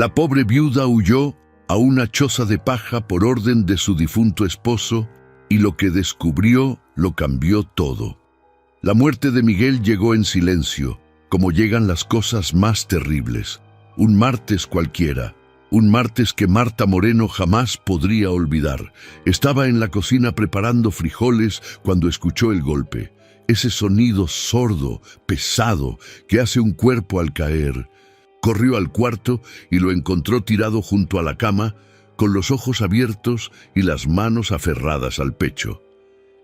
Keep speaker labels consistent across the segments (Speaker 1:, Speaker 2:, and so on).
Speaker 1: La pobre viuda huyó a una choza de paja por orden de su difunto esposo y lo que descubrió lo cambió todo. La muerte de Miguel llegó en silencio, como llegan las cosas más terribles. Un martes cualquiera, un martes que Marta Moreno jamás podría olvidar. Estaba en la cocina preparando frijoles cuando escuchó el golpe. Ese sonido sordo, pesado, que hace un cuerpo al caer. Corrió al cuarto y lo encontró tirado junto a la cama, con los ojos abiertos y las manos aferradas al pecho.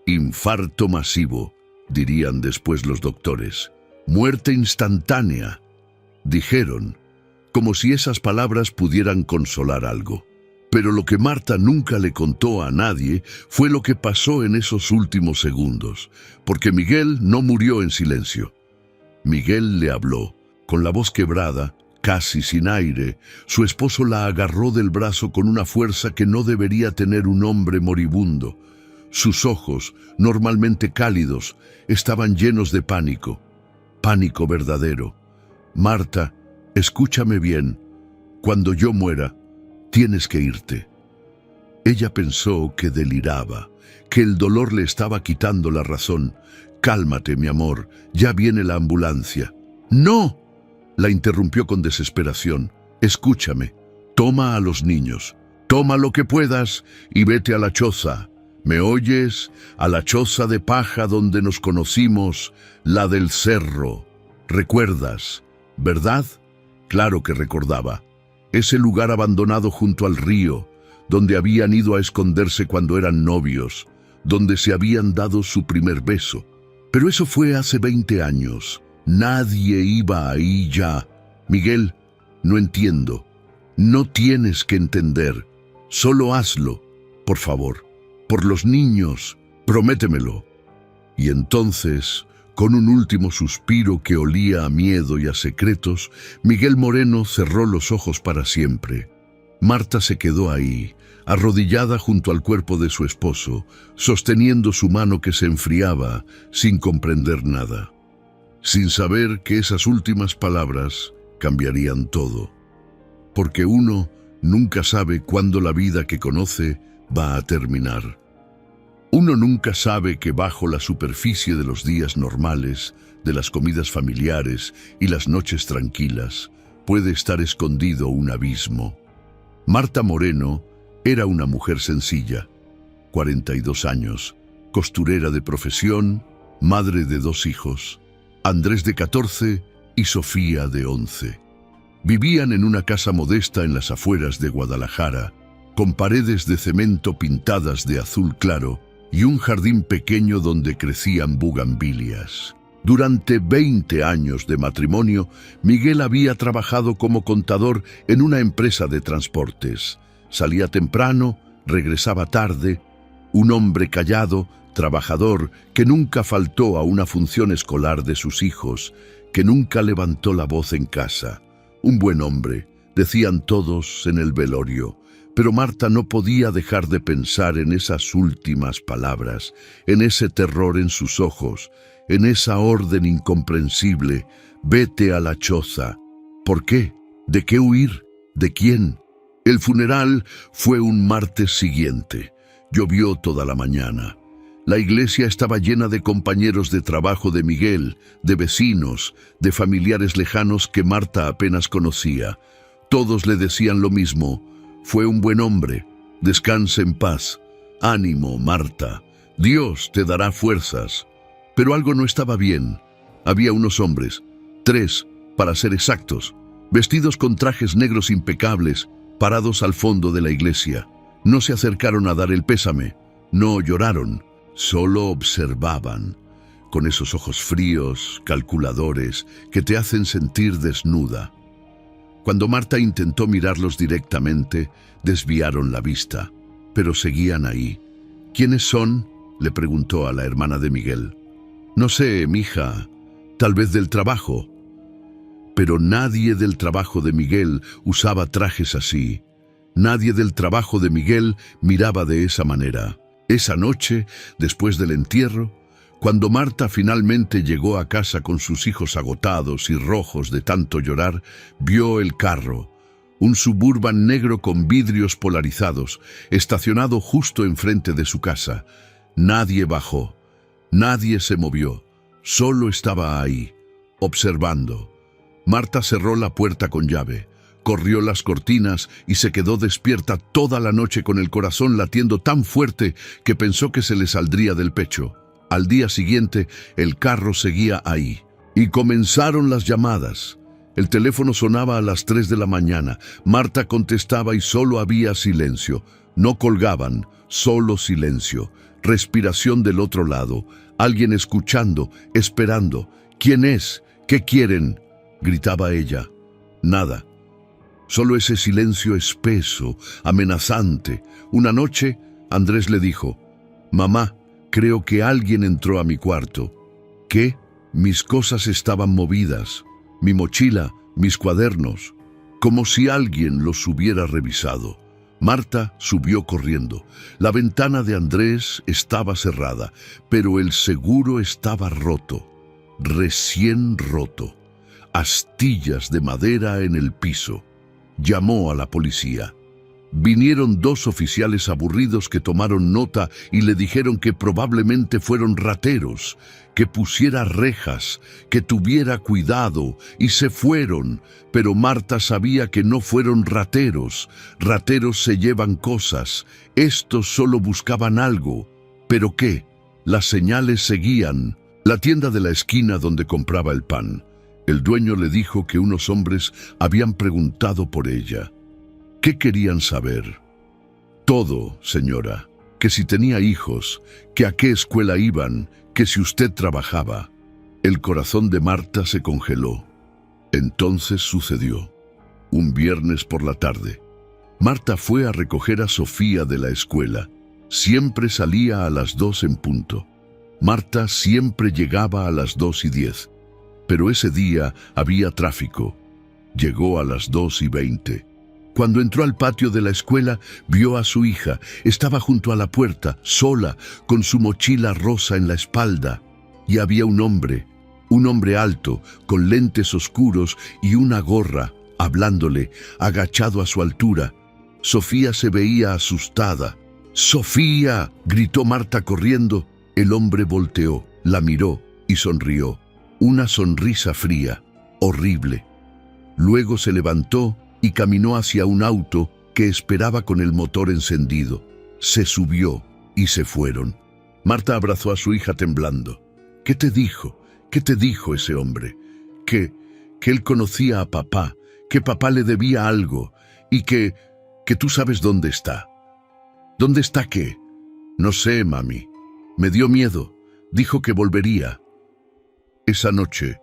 Speaker 1: Infarto masivo, dirían después los doctores. Muerte instantánea, dijeron, como si esas palabras pudieran consolar algo. Pero lo que Marta nunca le contó a nadie fue lo que pasó en esos últimos segundos, porque Miguel no murió en silencio. Miguel le habló, con la voz quebrada, casi sin aire. Su esposo la agarró del brazo con una fuerza que no debería tener un hombre moribundo. Sus ojos, normalmente cálidos, estaban llenos de pánico. Pánico verdadero. Marta, escúchame bien. Cuando yo muera, tienes que irte. Ella pensó que deliraba, que el dolor le estaba quitando la razón. Cálmate, mi amor, ya viene la ambulancia. ¡No!, la interrumpió con desesperación. Escúchame, toma a los niños, toma lo que puedas y vete a la choza. ¿Me oyes? A la choza de paja donde nos conocimos, la del cerro. ¿Recuerdas, verdad? Claro que recordaba. Ese lugar abandonado junto al río, donde habían ido a esconderse cuando eran novios, donde se habían dado su primer beso. Pero eso fue hace 20 años. Nadie iba ahí ya. Miguel, no entiendo. No tienes que entender. Solo hazlo, por favor. Por los niños, prométemelo. Y entonces, con un último suspiro que olía a miedo y a secretos, Miguel Moreno cerró los ojos para siempre. Marta se quedó ahí, arrodillada junto al cuerpo de su esposo, sosteniendo su mano que se enfriaba, sin comprender nada, sin saber que esas últimas palabras cambiarían todo. Porque uno nunca sabe cuándo la vida que conoce va a terminar. Uno nunca sabe que bajo la superficie de los días normales, de las comidas familiares y las noches tranquilas, puede estar escondido un abismo. Marta Moreno era una mujer sencilla, 42 años, costurera de profesión, madre de 2 hijos, Andrés de 14 y Sofía de 11. Vivían en una casa modesta en las afueras de Guadalajara, con paredes de cemento pintadas de azul claro y un jardín pequeño donde crecían bugambilias. Durante 20 años de matrimonio, Miguel había trabajado como contador en una empresa de transportes. Salía temprano, regresaba tarde, un hombre callado, trabajador, que nunca faltó a una función escolar de sus hijos, que nunca levantó la voz en casa. Un buen hombre, decían todos en el velorio, pero Marta no podía dejar de pensar en esas últimas palabras, en ese terror en sus ojos, en esa orden incomprensible: vete a la choza. ¿Por qué? ¿De qué huir? ¿De quién? El funeral fue un martes siguiente. Llovió toda la mañana. La iglesia estaba llena de compañeros de trabajo de Miguel, de vecinos, de familiares lejanos que Marta apenas conocía. Todos le decían lo mismo: fue un buen hombre, descanse en paz. Ánimo, Marta, Dios te dará fuerzas. Pero algo no estaba bien. Había unos hombres, 3, para ser exactos, vestidos con trajes negros impecables, parados al fondo de la iglesia. No se acercaron a dar el pésame, no lloraron, solo observaban, con esos ojos fríos, calculadores, que te hacen sentir desnuda. Cuando Marta intentó mirarlos directamente, desviaron la vista, pero seguían ahí. ¿Quiénes son?, le preguntó a la hermana de Miguel. No sé, mija, tal vez del trabajo. Pero nadie del trabajo de Miguel usaba trajes así. Nadie del trabajo de Miguel miraba de esa manera. Esa noche, después del entierro, cuando Marta finalmente llegó a casa con sus hijos agotados y rojos de tanto llorar, vio el carro, un Suburban negro con vidrios polarizados, estacionado justo enfrente de su casa. Nadie bajó, nadie se movió, solo estaba ahí, observando. Marta cerró la puerta con llave, corrió las cortinas y se quedó despierta toda la noche con el corazón latiendo tan fuerte que pensó que se le saldría del pecho. Al día siguiente, el carro seguía ahí, y comenzaron las llamadas. El teléfono sonaba a las 3 de la mañana. Marta contestaba y solo había silencio. No colgaban, solo silencio. Respiración del otro lado. Alguien escuchando, esperando. ¿Quién es? ¿Qué quieren?, gritaba ella. Nada. Solo ese silencio espeso, amenazante. Una noche, Andrés le dijo: «Mamá, creo que alguien entró a mi cuarto». ¿Qué? Mis cosas estaban movidas. Mi mochila, mis cuadernos, como si alguien los hubiera revisado. Marta subió corriendo. La ventana de Andrés estaba cerrada, pero el seguro estaba roto, recién roto. Astillas de madera en el piso. Llamó a la policía. Vinieron 2 oficiales aburridos que tomaron nota y le dijeron que probablemente fueron rateros, que pusiera rejas, que tuviera cuidado, y se fueron. Pero Marta sabía que no fueron rateros. Rateros se llevan cosas. Estos solo buscaban algo. ¿Pero qué? Las señales seguían. La tienda de la esquina donde compraba el pan. El dueño le dijo que unos hombres habían preguntado por ella. ¿Qué querían saber? Todo, señora. Que si tenía hijos, que a qué escuela iban, que si usted trabajaba. El corazón de Marta se congeló. Entonces sucedió. Un viernes por la tarde. Marta fue a recoger a Sofía de la escuela. Siempre salía a las 2 en punto. Marta siempre llegaba a las 2:10. Pero ese día había tráfico. Llegó a las 2:20. Cuando entró al patio de la escuela, vio a su hija. Estaba junto a la puerta, sola, con su mochila rosa en la espalda. Y había un hombre alto, con lentes oscuros y una gorra, hablándole, agachado a su altura. Sofía se veía asustada. «¡Sofía!», gritó Marta corriendo. El hombre volteó, la miró y sonrió. Una sonrisa fría, horrible. Luego se levantó y caminó hacia un auto que esperaba con el motor encendido. Se subió y se fueron. Marta abrazó a su hija temblando. «¿Qué te dijo? ¿Qué te dijo ese hombre? Que él conocía a papá, que papá le debía algo y que tú sabes dónde está». «¿Dónde está qué?». «No sé, mami. Me dio miedo. Dijo que volvería». Esa noche,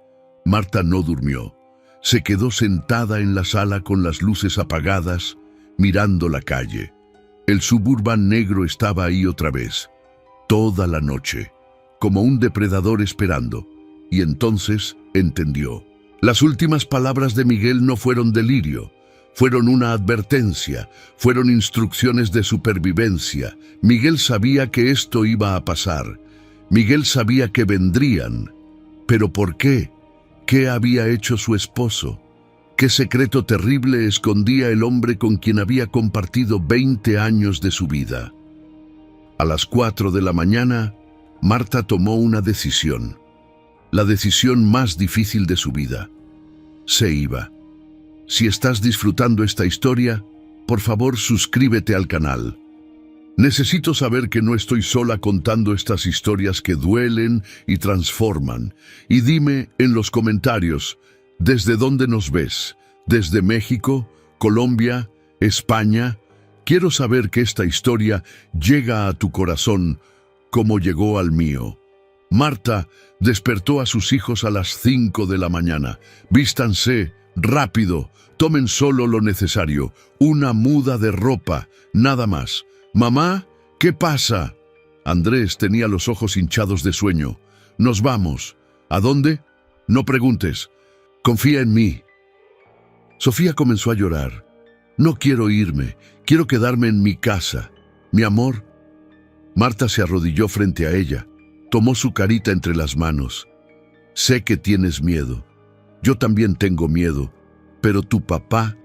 Speaker 1: Marta no durmió. Se quedó sentada en la sala con las luces apagadas, mirando la calle. El Suburban negro estaba ahí otra vez, toda la noche, como un depredador esperando. Y entonces entendió. Las últimas palabras de Miguel no fueron delirio, fueron una advertencia, fueron instrucciones de supervivencia. Miguel sabía que esto iba a pasar. Miguel sabía que vendrían. ¿Pero por qué? ¿Qué había hecho su esposo? ¿Qué secreto terrible escondía el hombre con quien había compartido 20 años de su vida? A las 4 de la mañana, Marta tomó una decisión. La decisión más difícil de su vida. Se iba. Si estás disfrutando esta historia, por favor suscríbete al canal. Necesito saber que no estoy sola contando estas historias que duelen y transforman. Y dime en los comentarios, ¿desde dónde nos ves? ¿Desde México? ¿Colombia? ¿España? Quiero saber que esta historia llega a tu corazón como llegó al mío. Marta despertó a sus hijos a las 5 de la mañana. Vístanse, rápido, tomen solo lo necesario, una muda de ropa, nada más. «Mamá, ¿qué pasa?». Andrés tenía los ojos hinchados de sueño. «Nos vamos». «¿A dónde?». «No preguntes. Confía en mí». Sofía comenzó a llorar. «No quiero irme. Quiero quedarme en mi casa. Mi amor». Marta se arrodilló frente a ella. Tomó su carita entre las manos. «Sé que tienes miedo. Yo también tengo miedo. Pero tu papá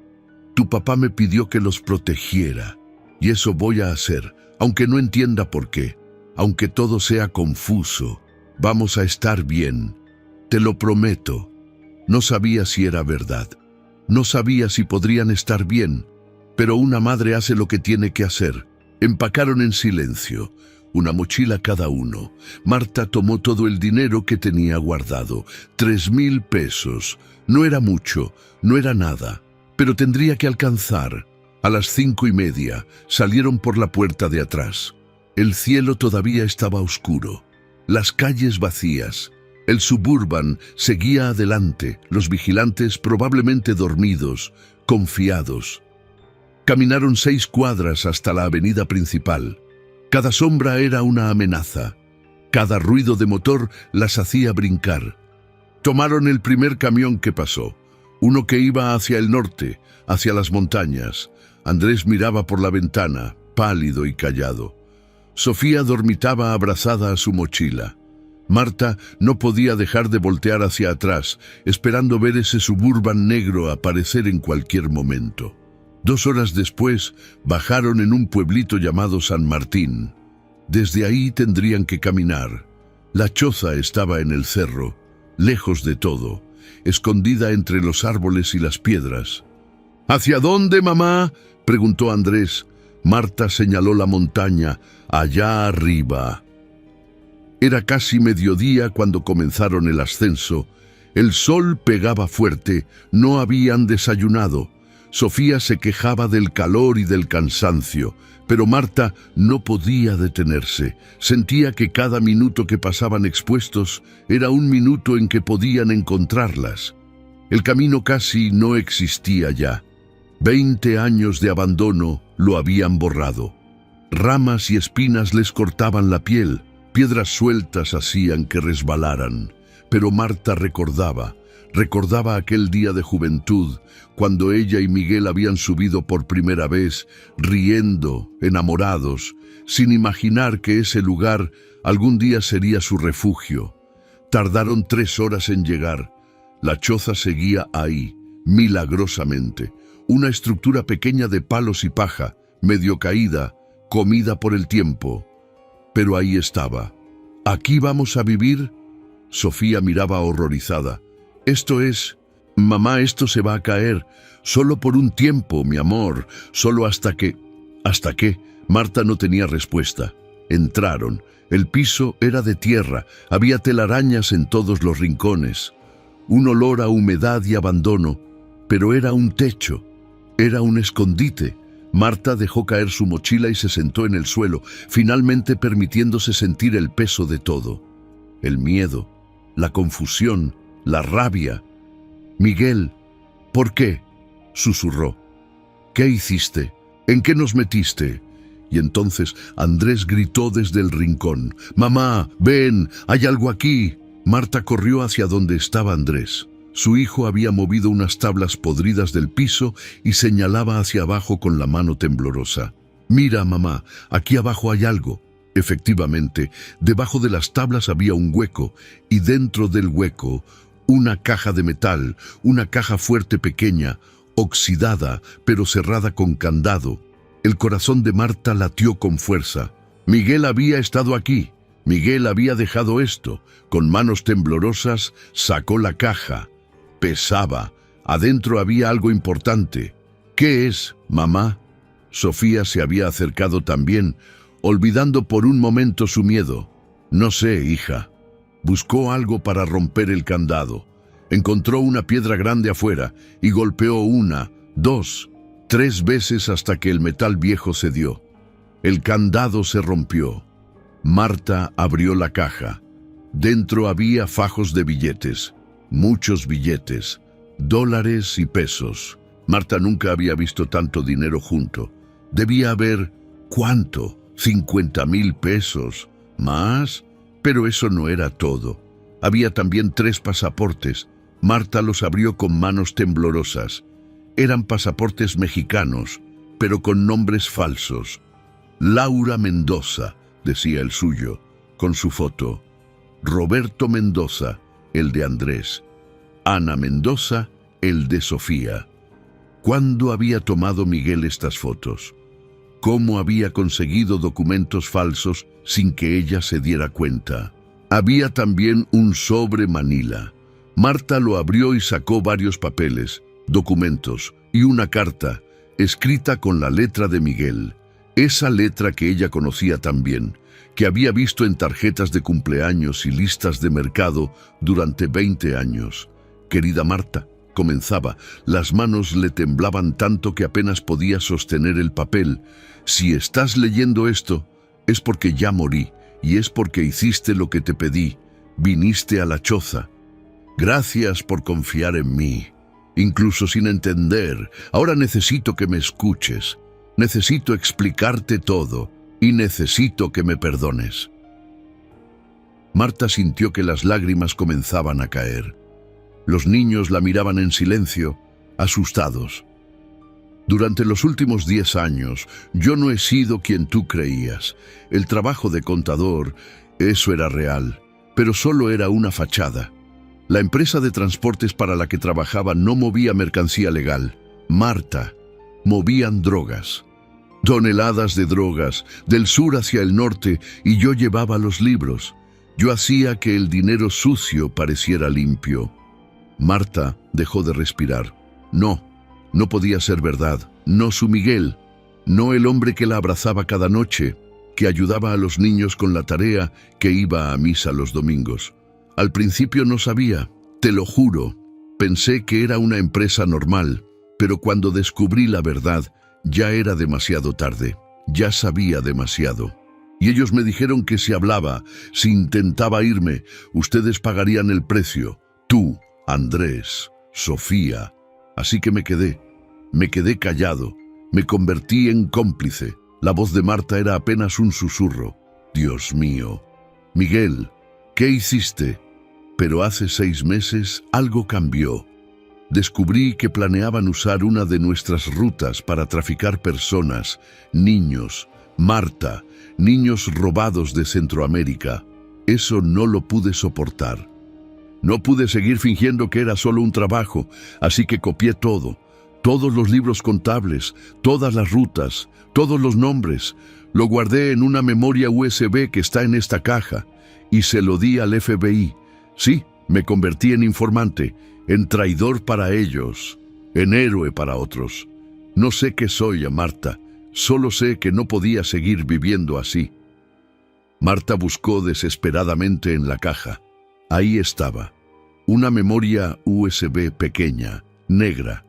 Speaker 1: Tu papá me pidió que los protegiera, y eso voy a hacer, aunque no entienda por qué, aunque todo sea confuso. Vamos a estar bien, te lo prometo. No sabía si era verdad, no sabía si podrían estar bien, pero una madre hace lo que tiene que hacer. Empacaron en silencio, una mochila cada uno. Marta tomó todo el dinero que tenía guardado, 3,000 pesos. No era mucho, no era nada, pero tendría que alcanzar. A las 5:30 salieron por la puerta de atrás. El cielo todavía estaba oscuro, las calles vacías. El Suburban seguía adelante, los vigilantes probablemente dormidos, confiados. Caminaron 6 cuadras hasta la avenida principal. Cada sombra era una amenaza. Cada ruido de motor las hacía brincar. Tomaron el primer camión que pasó, uno que iba hacia el norte, hacia las montañas. Andrés miraba por la ventana, pálido y callado. Sofía dormitaba abrazada a su mochila. Marta no podía dejar de voltear hacia atrás, esperando ver ese Suburban negro aparecer en cualquier momento. 2 horas después, bajaron en un pueblito llamado San Martín. Desde ahí tendrían que caminar. La choza estaba en el cerro, lejos de todo, escondida entre los árboles y las piedras. ¿Hacia dónde, mamá?, preguntó Andrés. Marta señaló la montaña, allá arriba. Era casi mediodía cuando comenzaron el ascenso. El sol pegaba fuerte, no habían desayunado. Sofía se quejaba del calor y del cansancio, pero Marta no podía detenerse. Sentía que cada minuto que pasaban expuestos era un minuto en que podían encontrarlas. El camino casi no existía ya. 20 años de abandono lo habían borrado. Ramas y espinas les cortaban la piel. Piedras sueltas hacían que resbalaran, pero Marta recordaba aquel día de juventud, cuando ella y Miguel habían subido por primera vez, riendo, enamorados, sin imaginar que ese lugar algún día sería su refugio. Tardaron 3 horas en llegar. La choza seguía ahí, milagrosamente, una estructura pequeña de palos y paja, medio caída, comida por el tiempo. Pero ahí estaba. ¿Aquí vamos a vivir? Sofía miraba horrorizada. Esto es... Mamá, esto se va a caer. Solo por un tiempo, mi amor. Solo hasta que... ¿Hasta qué? Marta no tenía respuesta. Entraron. El piso era de tierra. Había telarañas en todos los rincones. Un olor a humedad y abandono. Pero era un techo. Era un escondite. Marta dejó caer su mochila y se sentó en el suelo, finalmente permitiéndose sentir el peso de todo. El miedo, la confusión, la rabia. «Miguel, ¿por qué?», susurró. «¿Qué hiciste? ¿En qué nos metiste?». Y entonces Andrés gritó desde el rincón. «Mamá, ven, hay algo aquí». Marta corrió hacia donde estaba Andrés. Su hijo había movido unas tablas podridas del piso y señalaba hacia abajo con la mano temblorosa. «Mira, mamá, aquí abajo hay algo». Efectivamente, debajo de las tablas había un hueco, y dentro del hueco, una caja de metal, una caja fuerte pequeña, oxidada, pero cerrada con candado. El corazón de Marta latió con fuerza. Miguel había estado aquí. Miguel había dejado esto. Con manos temblorosas sacó la caja. Pesaba. Adentro había algo importante. «¿Qué es, mamá?». Sofía se había acercado también, olvidando por un momento su miedo. «No sé, hija». Buscó algo para romper el candado. Encontró una piedra grande afuera y golpeó 1, 2, 3 veces hasta que el metal viejo cedió. El candado se rompió. Marta abrió la caja. Dentro había fajos de billetes. Muchos billetes, dólares y pesos. Marta nunca había visto tanto dinero junto. Debía haber... ¿cuánto? 50,000 pesos. ¿Más? Pero eso no era todo. Había también 3 pasaportes. Marta los abrió con manos temblorosas. Eran pasaportes mexicanos, pero con nombres falsos. Laura Mendoza, decía el suyo, con su foto. Roberto Mendoza, el de Andrés. Ana Mendoza, el de Sofía. ¿Cuándo había tomado Miguel estas fotos? ¿Cómo había conseguido documentos falsos sin que ella se diera cuenta? Había también un sobre manila. Marta lo abrió y sacó varios papeles, documentos y una carta, escrita con la letra de Miguel. Esa letra que ella conocía tan bien, que había visto en tarjetas de cumpleaños y listas de mercado durante 20 años. Querida Marta, comenzaba, las manos le temblaban tanto que apenas podía sostener el papel. Si estás leyendo esto, es porque ya morí, y es porque hiciste lo que te pedí, viniste a la choza. Gracias por confiar en mí, incluso sin entender. Ahora necesito que me escuches, necesito explicarte todo, y necesito que me perdones. Marta sintió que las lágrimas comenzaban a caer. Los niños la miraban en silencio, asustados. Durante los últimos 10 años, yo no he sido quien tú creías. El trabajo de contador, eso era real, pero solo era una fachada. La empresa de transportes para la que trabajaba no movía mercancía legal. Marta, movían drogas. Toneladas de drogas, del sur hacia el norte, y yo llevaba los libros. Yo hacía que el dinero sucio pareciera limpio. Marta dejó de respirar. No podía ser verdad. No su Miguel, no el hombre que la abrazaba cada noche, que ayudaba a los niños con la tarea, que iba a misa los domingos. Al principio no sabía, te lo juro. Pensé que era una empresa normal, pero cuando descubrí la verdad, ya era demasiado tarde. Ya sabía demasiado. Y ellos me dijeron que si hablaba, si intentaba irme, ustedes pagarían el precio. Tú, Andrés, Sofía. Así que me quedé callado, me convertí en cómplice. La voz de Marta era apenas un susurro. Dios mío. Miguel, ¿qué hiciste? Pero hace 6 meses algo cambió. Descubrí que planeaban usar una de nuestras rutas para traficar personas, niños. Marta, niños robados de Centroamérica. Eso no lo pude soportar. No pude seguir fingiendo que era solo un trabajo, así que copié todo. Todos los libros contables, todas las rutas, todos los nombres. Lo guardé en una memoria USB que está en esta caja y se lo di al FBI. Sí, me convertí en informante, en traidor para ellos, en héroe para otros. No sé qué soy, Marta, solo sé que no podía seguir viviendo así. Marta buscó desesperadamente en la caja. Ahí estaba, una memoria USB pequeña, negra.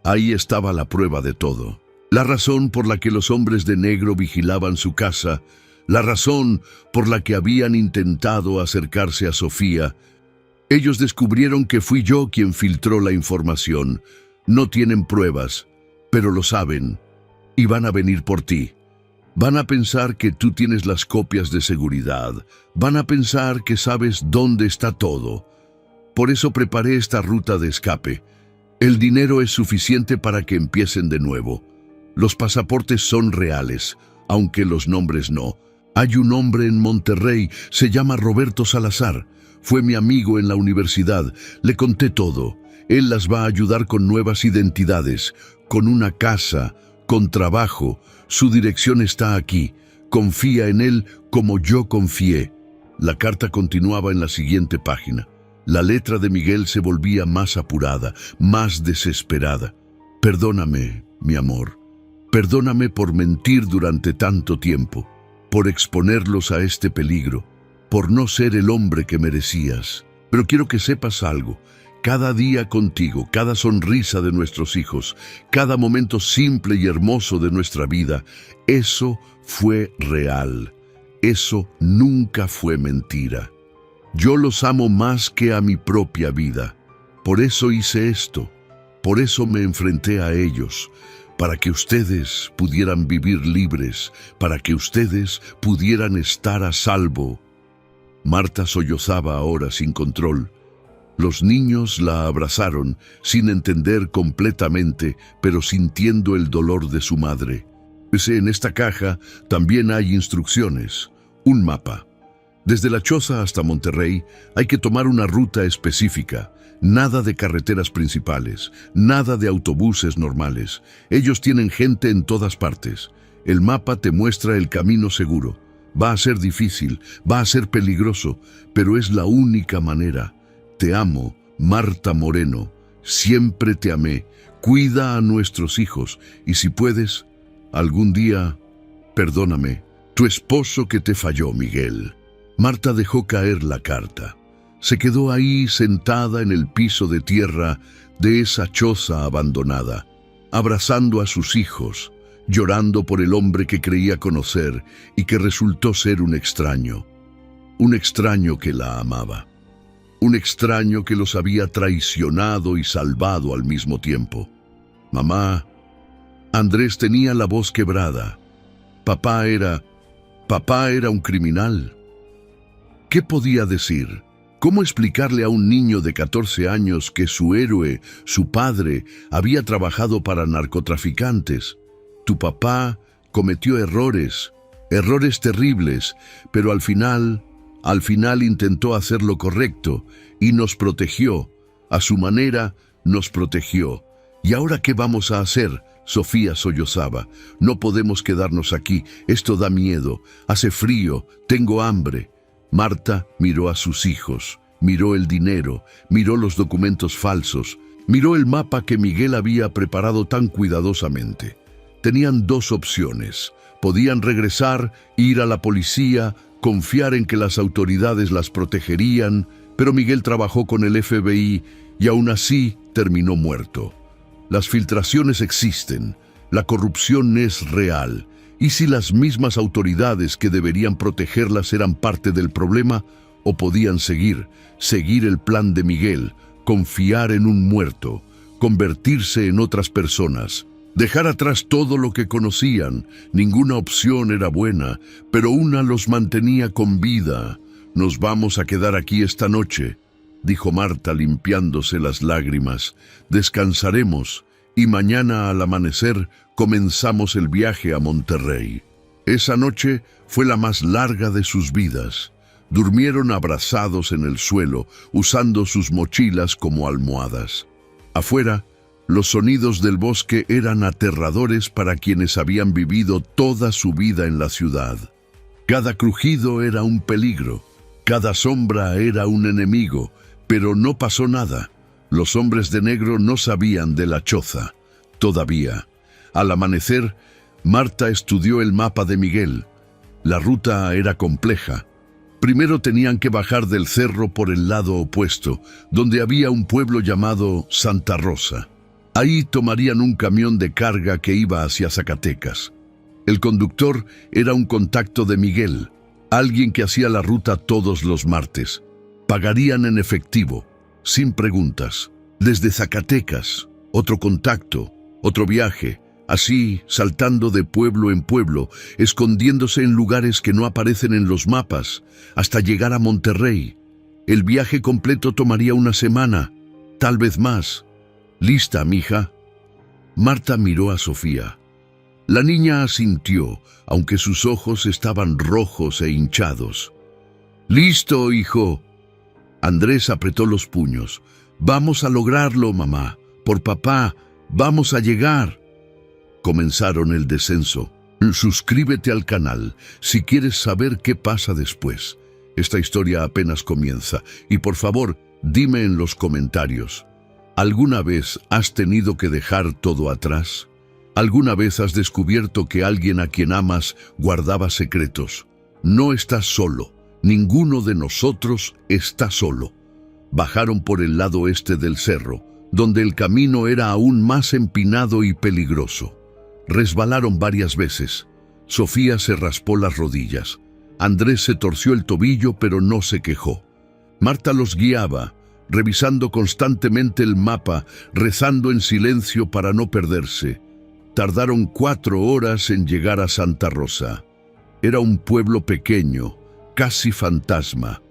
Speaker 1: Ahí estaba la prueba de todo. La razón por la que los hombres de negro vigilaban su casa, la razón por la que habían intentado acercarse a Sofía. Ellos descubrieron que fui yo quien filtró la información. No tienen pruebas, pero lo saben, y van a venir por ti. Van a pensar que tú tienes las copias de seguridad. Van a pensar que sabes dónde está todo. Por eso preparé esta ruta de escape. El dinero es suficiente para que empiecen de nuevo. Los pasaportes son reales, aunque los nombres no. Hay un hombre en Monterrey, se llama Roberto Salazar. Fue mi amigo en la universidad. Le conté todo. Él las va a ayudar con nuevas identidades, con una casa, con trabajo. Su dirección está aquí. Confía en él como yo confié. La carta continuaba en la siguiente página. La letra de Miguel se volvía más apurada, más desesperada. Perdóname, mi amor. Perdóname por mentir durante tanto tiempo, por exponerlos a este peligro, por no ser el hombre que merecías. Pero quiero que sepas algo. Cada día contigo, cada sonrisa de nuestros hijos, cada momento simple y hermoso de nuestra vida, eso fue real. Eso nunca fue mentira. Yo los amo más que a mi propia vida. Por eso hice esto. Por eso me enfrenté a ellos. Para que ustedes pudieran vivir libres, para que ustedes pudieran estar a salvo. Marta sollozaba ahora sin control. Los niños la abrazaron, sin entender completamente, pero sintiendo el dolor de su madre. En esta caja también hay instrucciones, un mapa. Desde la Choza hasta Monterrey hay que tomar una ruta específica. Nada de carreteras principales, nada de autobuses normales. Ellos tienen gente en todas partes. El mapa te muestra el camino seguro. Va a ser difícil, va a ser peligroso, pero es la única manera. Te amo, Marta Moreno. Siempre te amé. Cuida a nuestros hijos y si puedes, algún día, perdóname. Tu esposo que te falló, Miguel. Marta dejó caer la carta. Se quedó ahí sentada en el piso de tierra de esa choza abandonada, abrazando a sus hijos, llorando por el hombre que creía conocer y que resultó ser un extraño que la amaba, un extraño que los había traicionado y salvado al mismo tiempo. Mamá, Andrés tenía la voz quebrada. Papá era un criminal. ¿Qué podía decir? ¿Cómo explicarle a un niño de 14 años que su héroe, su padre, había trabajado para narcotraficantes? Tu papá cometió errores terribles, pero al final intentó hacer lo correcto y nos protegió. A su manera, nos protegió. ¿Y ahora qué vamos a hacer? Sofía sollozaba. No podemos quedarnos aquí. Esto da miedo. Hace frío. Tengo hambre. Marta miró a sus hijos, miró el dinero, miró los documentos falsos, miró el mapa que Miguel había preparado tan cuidadosamente. Tenían dos opciones. Podían regresar, ir a la policía, confiar en que las autoridades las protegerían, pero Miguel trabajó con el FBI y aún así terminó muerto. Las filtraciones existen, la corrupción es real. ¿Y si las mismas autoridades que deberían protegerlas eran parte del problema o podían seguir el plan de Miguel, confiar en un muerto, convertirse en otras personas, dejar atrás todo lo que conocían? Ninguna opción era buena, pero una los mantenía con vida. Nos vamos a quedar aquí esta noche, dijo Marta limpiándose las lágrimas. Descansaremos y mañana al amanecer comenzamos el viaje a Monterrey. Esa noche fue la más larga de sus vidas. Durmieron abrazados en el suelo, usando sus mochilas como almohadas. Afuera, los sonidos del bosque eran aterradores para quienes habían vivido toda su vida en la ciudad. Cada crujido era un peligro, cada sombra era un enemigo, pero no pasó nada. Los hombres de negro no sabían de la choza, todavía. Al amanecer, Marta estudió el mapa de Miguel. La ruta era compleja. Primero tenían que bajar del cerro por el lado opuesto, donde había un pueblo llamado Santa Rosa. Ahí tomarían un camión de carga que iba hacia Zacatecas. El conductor era un contacto de Miguel, alguien que hacía la ruta todos los martes. Pagarían en efectivo, sin preguntas. Desde Zacatecas, otro contacto, otro viaje, así saltando de pueblo en pueblo, escondiéndose en lugares que no aparecen en los mapas, hasta llegar a Monterrey. El viaje completo tomaría una semana, tal vez más. ¿Lista, mija? Marta miró a Sofía. La niña asintió, aunque sus ojos estaban rojos e hinchados. «Listo, hijo». Andrés apretó los puños. «Vamos a lograrlo, mamá. Por papá, vamos a llegar». Comenzaron el descenso. Suscríbete al canal si quieres saber qué pasa después. Esta historia apenas comienza. Y por favor, dime en los comentarios, ¿alguna vez has tenido que dejar todo atrás? ¿Alguna vez has descubierto que alguien a quien amas guardaba secretos? No estás solo. Ninguno de nosotros está solo. Bajaron por el lado este del cerro, donde el camino era aún más empinado y peligroso. Resbalaron varias veces. Sofía se raspó las rodillas. Andrés se torció el tobillo, pero no se quejó. Marta los guiaba, revisando constantemente el mapa, rezando en silencio para no perderse. Tardaron 4 horas en llegar a Santa Rosa. Era un pueblo pequeño, casi fantasma.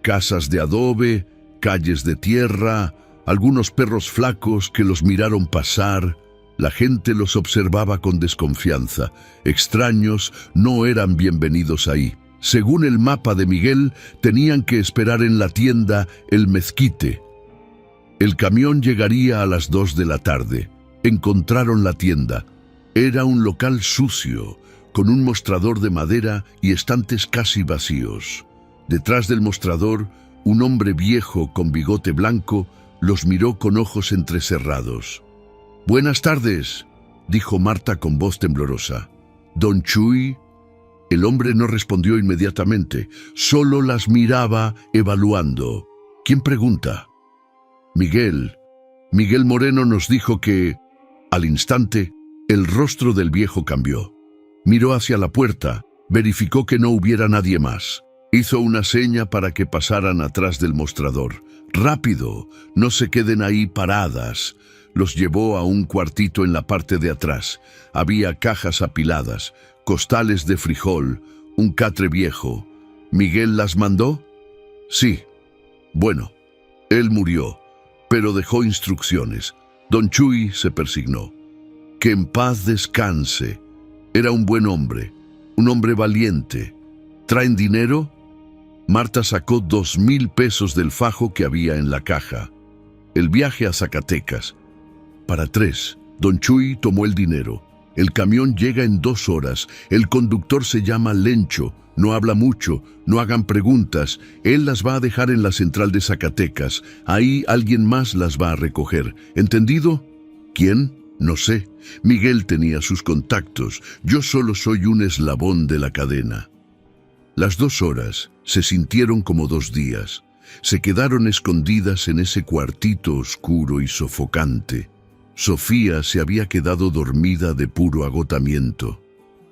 Speaker 1: Casas de adobe, calles de tierra, algunos perros flacos que los miraron pasar. La gente los observaba con desconfianza. Extraños no eran bienvenidos ahí. Según el mapa de Miguel, tenían que esperar en la tienda El Mezquite. El camión llegaría a las 2 de la tarde. Encontraron la tienda. Era un local sucio, con un mostrador de madera y estantes casi vacíos. Detrás del mostrador, un hombre viejo con bigote blanco los miró con ojos entrecerrados. «Buenas tardes», dijo Marta con voz temblorosa. «¿Don Chuy?» El hombre no respondió inmediatamente, solo las miraba evaluando. «¿Quién pregunta?» «Miguel. Miguel Moreno nos dijo que...» Al instante, el rostro del viejo cambió. Miró hacia la puerta, verificó que no hubiera nadie más. Hizo una seña para que pasaran atrás del mostrador. «Rápido, no se queden ahí paradas». Los llevó a un cuartito en la parte de atrás. Había cajas apiladas, costales de frijol, un catre viejo. ¿Miguel las mandó? Sí. Bueno, él murió, pero dejó instrucciones. Don Chuy se persignó. Que en paz descanse. Era un buen hombre, un hombre valiente. ¿Traen dinero? Marta sacó 2,000 pesos del fajo que había en la caja. El viaje a Zacatecas. Para 3. Don Chuy tomó el dinero. El camión llega en 2 horas. El conductor se llama Lencho. No habla mucho. No hagan preguntas. Él las va a dejar en la central de Zacatecas. Ahí alguien más las va a recoger. ¿Entendido? ¿Quién? No sé. Miguel tenía sus contactos. Yo solo soy un eslabón de la cadena. Las 2 horas se sintieron como 2 días. Se quedaron escondidas en ese cuartito oscuro y sofocante. Sofía se había quedado dormida de puro agotamiento.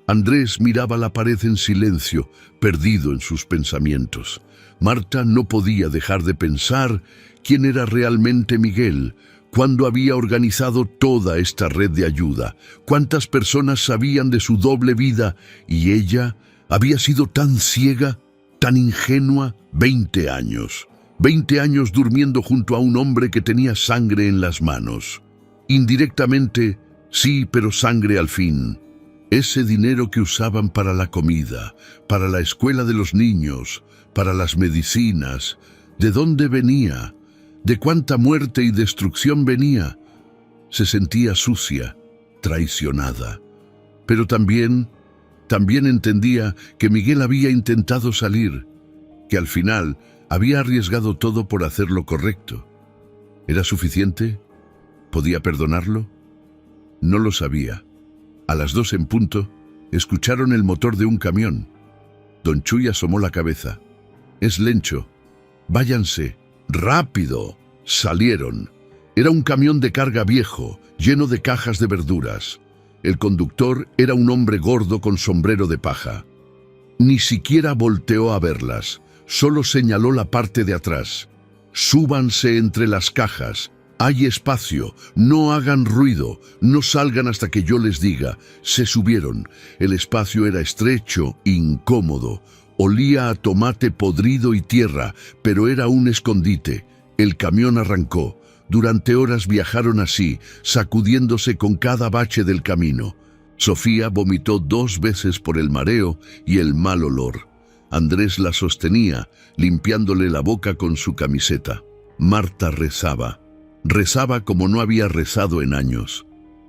Speaker 1: Andrés miraba la pared en silencio, perdido en sus pensamientos. Marta no podía dejar de pensar quién era realmente Miguel, cuándo había organizado toda esta red de ayuda, cuántas personas sabían de su doble vida, y ella había sido tan ciega, tan ingenua. 20 años. 20 años durmiendo junto a un hombre que tenía sangre en las manos. Indirectamente, sí, pero sangre al fin. Ese dinero que usaban para la comida, para la escuela de los niños, para las medicinas, ¿de dónde venía? ¿De cuánta muerte y destrucción venía? Se sentía sucia, traicionada. Pero también entendía que Miguel había intentado salir, que al final había arriesgado todo por hacer lo correcto. ¿Era suficiente? ¿Podía perdonarlo? No lo sabía. A las 2 en punto, escucharon el motor de un camión. Don Chuy asomó la cabeza. «Es Lencho. Váyanse. ¡Rápido!». Salieron. Era un camión de carga viejo, lleno de cajas de verduras. El conductor era un hombre gordo con sombrero de paja. Ni siquiera volteó a verlas, solo señaló la parte de atrás. «Súbanse entre las cajas. Hay espacio, no hagan ruido, no salgan hasta que yo les diga». Se subieron. El espacio era estrecho, incómodo. Olía a tomate podrido y tierra, pero era un escondite. El camión arrancó. Durante horas viajaron así, sacudiéndose con cada bache del camino. Sofía vomitó 2 veces por el mareo y el mal olor. Andrés la sostenía, limpiándole la boca con su camiseta. Marta rezaba. Rezaba como no había rezado en años.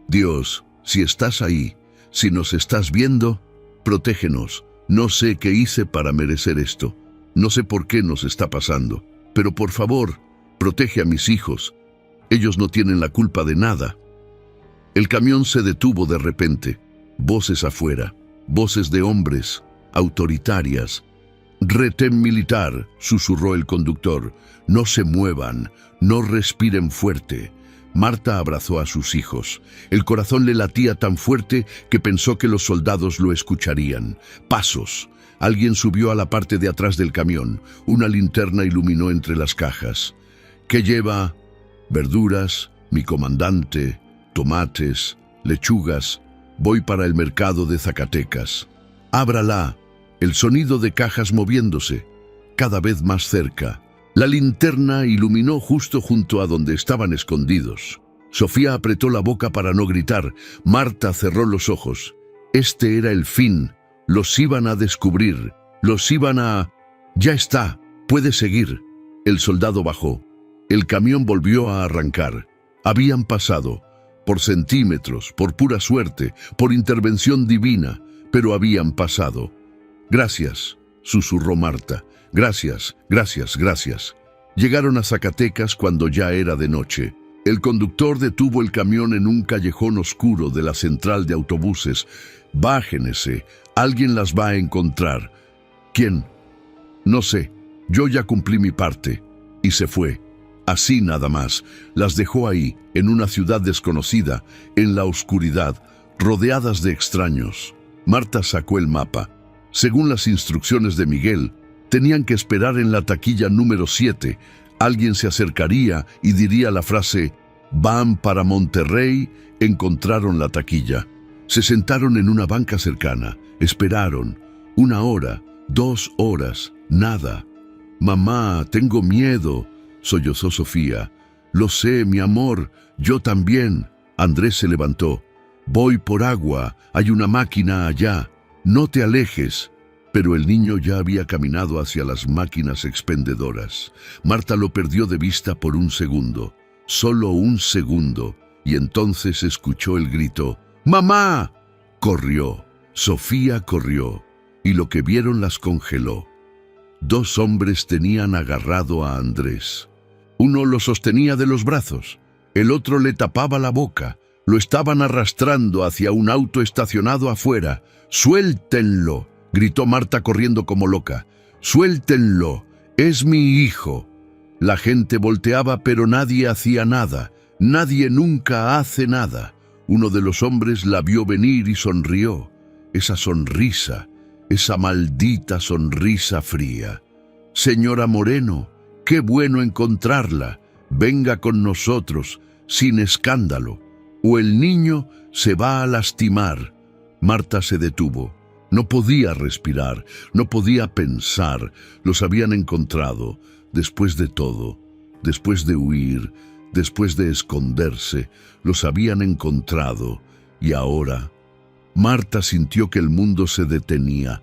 Speaker 1: «Dios, si estás ahí, si nos estás viendo, protégenos. No sé qué hice para merecer esto. No sé por qué nos está pasando. Pero por favor, protege a mis hijos. Ellos no tienen la culpa de nada». El camión se detuvo de repente. Voces afuera, voces de hombres, autoritarias. «Retén militar», susurró el conductor. «No se muevan, no respiren fuerte». Marta abrazó a sus hijos. El corazón le latía tan fuerte que pensó que los soldados lo escucharían. Pasos. Alguien subió a la parte de atrás del camión. Una linterna iluminó entre las cajas. «¿Qué lleva?» «Verduras, mi comandante, tomates, lechugas. Voy para el mercado de Zacatecas». «Ábrala». El sonido de cajas moviéndose, cada vez más cerca. La linterna iluminó justo junto a donde estaban escondidos. Sofía apretó la boca para no gritar. Marta cerró los ojos. Este era el fin. Los iban a descubrir. Los iban a... Ya está, puede seguir. El soldado bajó. El camión volvió a arrancar. Habían pasado, por centímetros, por pura suerte, por intervención divina, pero habían pasado. Gracias, susurró Marta. Gracias, gracias, gracias. Llegaron a Zacatecas cuando ya era de noche. El conductor detuvo el camión en un callejón oscuro de la central de autobuses. Bájense, alguien las va a encontrar. ¿Quién? No sé, yo ya cumplí mi parte. Y se fue. Así nada más. Las dejó ahí, en una ciudad desconocida, en la oscuridad, rodeadas de extraños. Marta sacó el mapa. Según las instrucciones de Miguel, tenían que esperar en la taquilla número 7. Alguien se acercaría y diría la frase: «Van para Monterrey». Encontraron la taquilla. Se sentaron en una banca cercana. Esperaron. 1 hora, 2 horas, nada. «Mamá, tengo miedo», sollozó Sofía. «Lo sé, mi amor, yo también». Andrés se levantó. «Voy por agua, hay una máquina allá. No te alejes». Pero el niño ya había caminado hacia las máquinas expendedoras. Marta lo perdió de vista por un segundo, solo un segundo, y entonces escuchó el grito: «¡Mamá!». Corrió. Sofía corrió, y lo que vieron las congeló. 2 hombres tenían agarrado a Andrés. Uno lo sostenía de los brazos, el otro le tapaba la boca. Lo estaban arrastrando hacia un auto estacionado afuera. «¡Suéltenlo!», gritó Marta corriendo como loca. «¡Suéltenlo! Es mi hijo». La gente volteaba, pero nadie hacía nada. Nadie nunca hace nada. Uno de los hombres la vio venir y sonrió. Esa sonrisa, esa maldita sonrisa fría. «Señora Moreno, qué bueno encontrarla. Venga con nosotros, sin escándalo, o el niño se va a lastimar». Marta se detuvo. No podía respirar, no podía pensar. Los habían encontrado. Después de todo, después de huir, después de esconderse, los habían encontrado. Y ahora, Marta sintió que el mundo se detenía.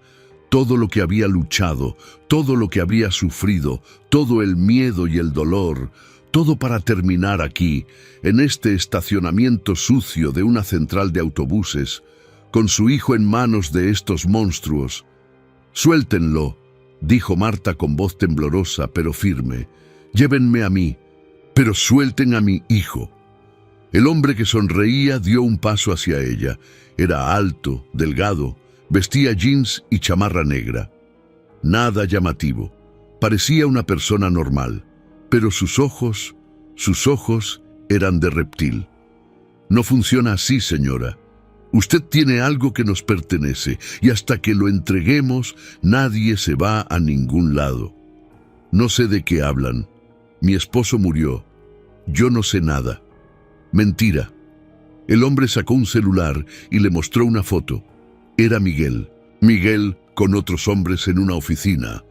Speaker 1: Todo lo que había luchado, todo lo que había sufrido, todo el miedo y el dolor, todo para terminar aquí, en este estacionamiento sucio de una central de autobuses, con su hijo en manos de estos monstruos. «Suéltenlo», dijo Marta con voz temblorosa pero firme. «Llévenme a mí, pero suelten a mi hijo». El hombre que sonreía dio un paso hacia ella. Era alto, delgado, vestía jeans y chamarra negra. Nada llamativo. Parecía una persona normal, pero sus ojos eran de reptil. «No funciona así, señora. Usted tiene algo que nos pertenece y hasta que lo entreguemos nadie se va a ningún lado». «No sé de qué hablan. Mi esposo murió. Yo no sé nada». «Mentira». El hombre sacó un celular y le mostró una foto. Era Miguel. Miguel con otros hombres en una oficina.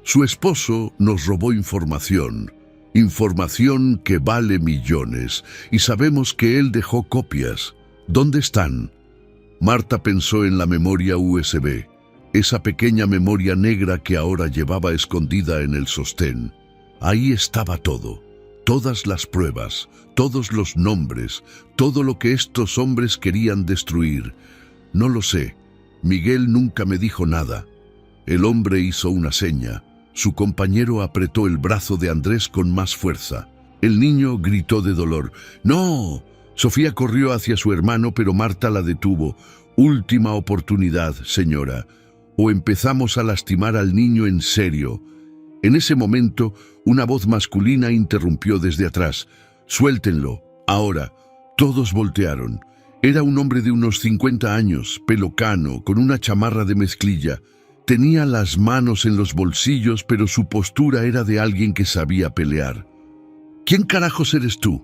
Speaker 1: Su esposo nos robó información. Información que vale millones. Y sabemos que él dejó copias. ¿Dónde están? Marta pensó en la memoria USB, esa pequeña memoria negra que ahora llevaba escondida en el sostén. Ahí estaba todo, todas las pruebas, todos los nombres, todo lo que estos hombres querían destruir. «No lo sé. Miguel nunca me dijo nada». El hombre hizo una seña. Su compañero apretó el brazo de Andrés con más fuerza. El niño gritó de dolor. «¡No!». Sofía corrió hacia su hermano, pero Marta la detuvo. «Última oportunidad, señora, o empezamos a lastimar al niño en serio». En ese momento, una voz masculina interrumpió desde atrás. «Suéltenlo, ahora». Todos voltearon. Era un hombre de unos 50 años, pelo cano, con una chamarra de mezclilla. Tenía las manos en los bolsillos, pero su postura era de alguien que sabía pelear. «¿Quién carajos eres tú?».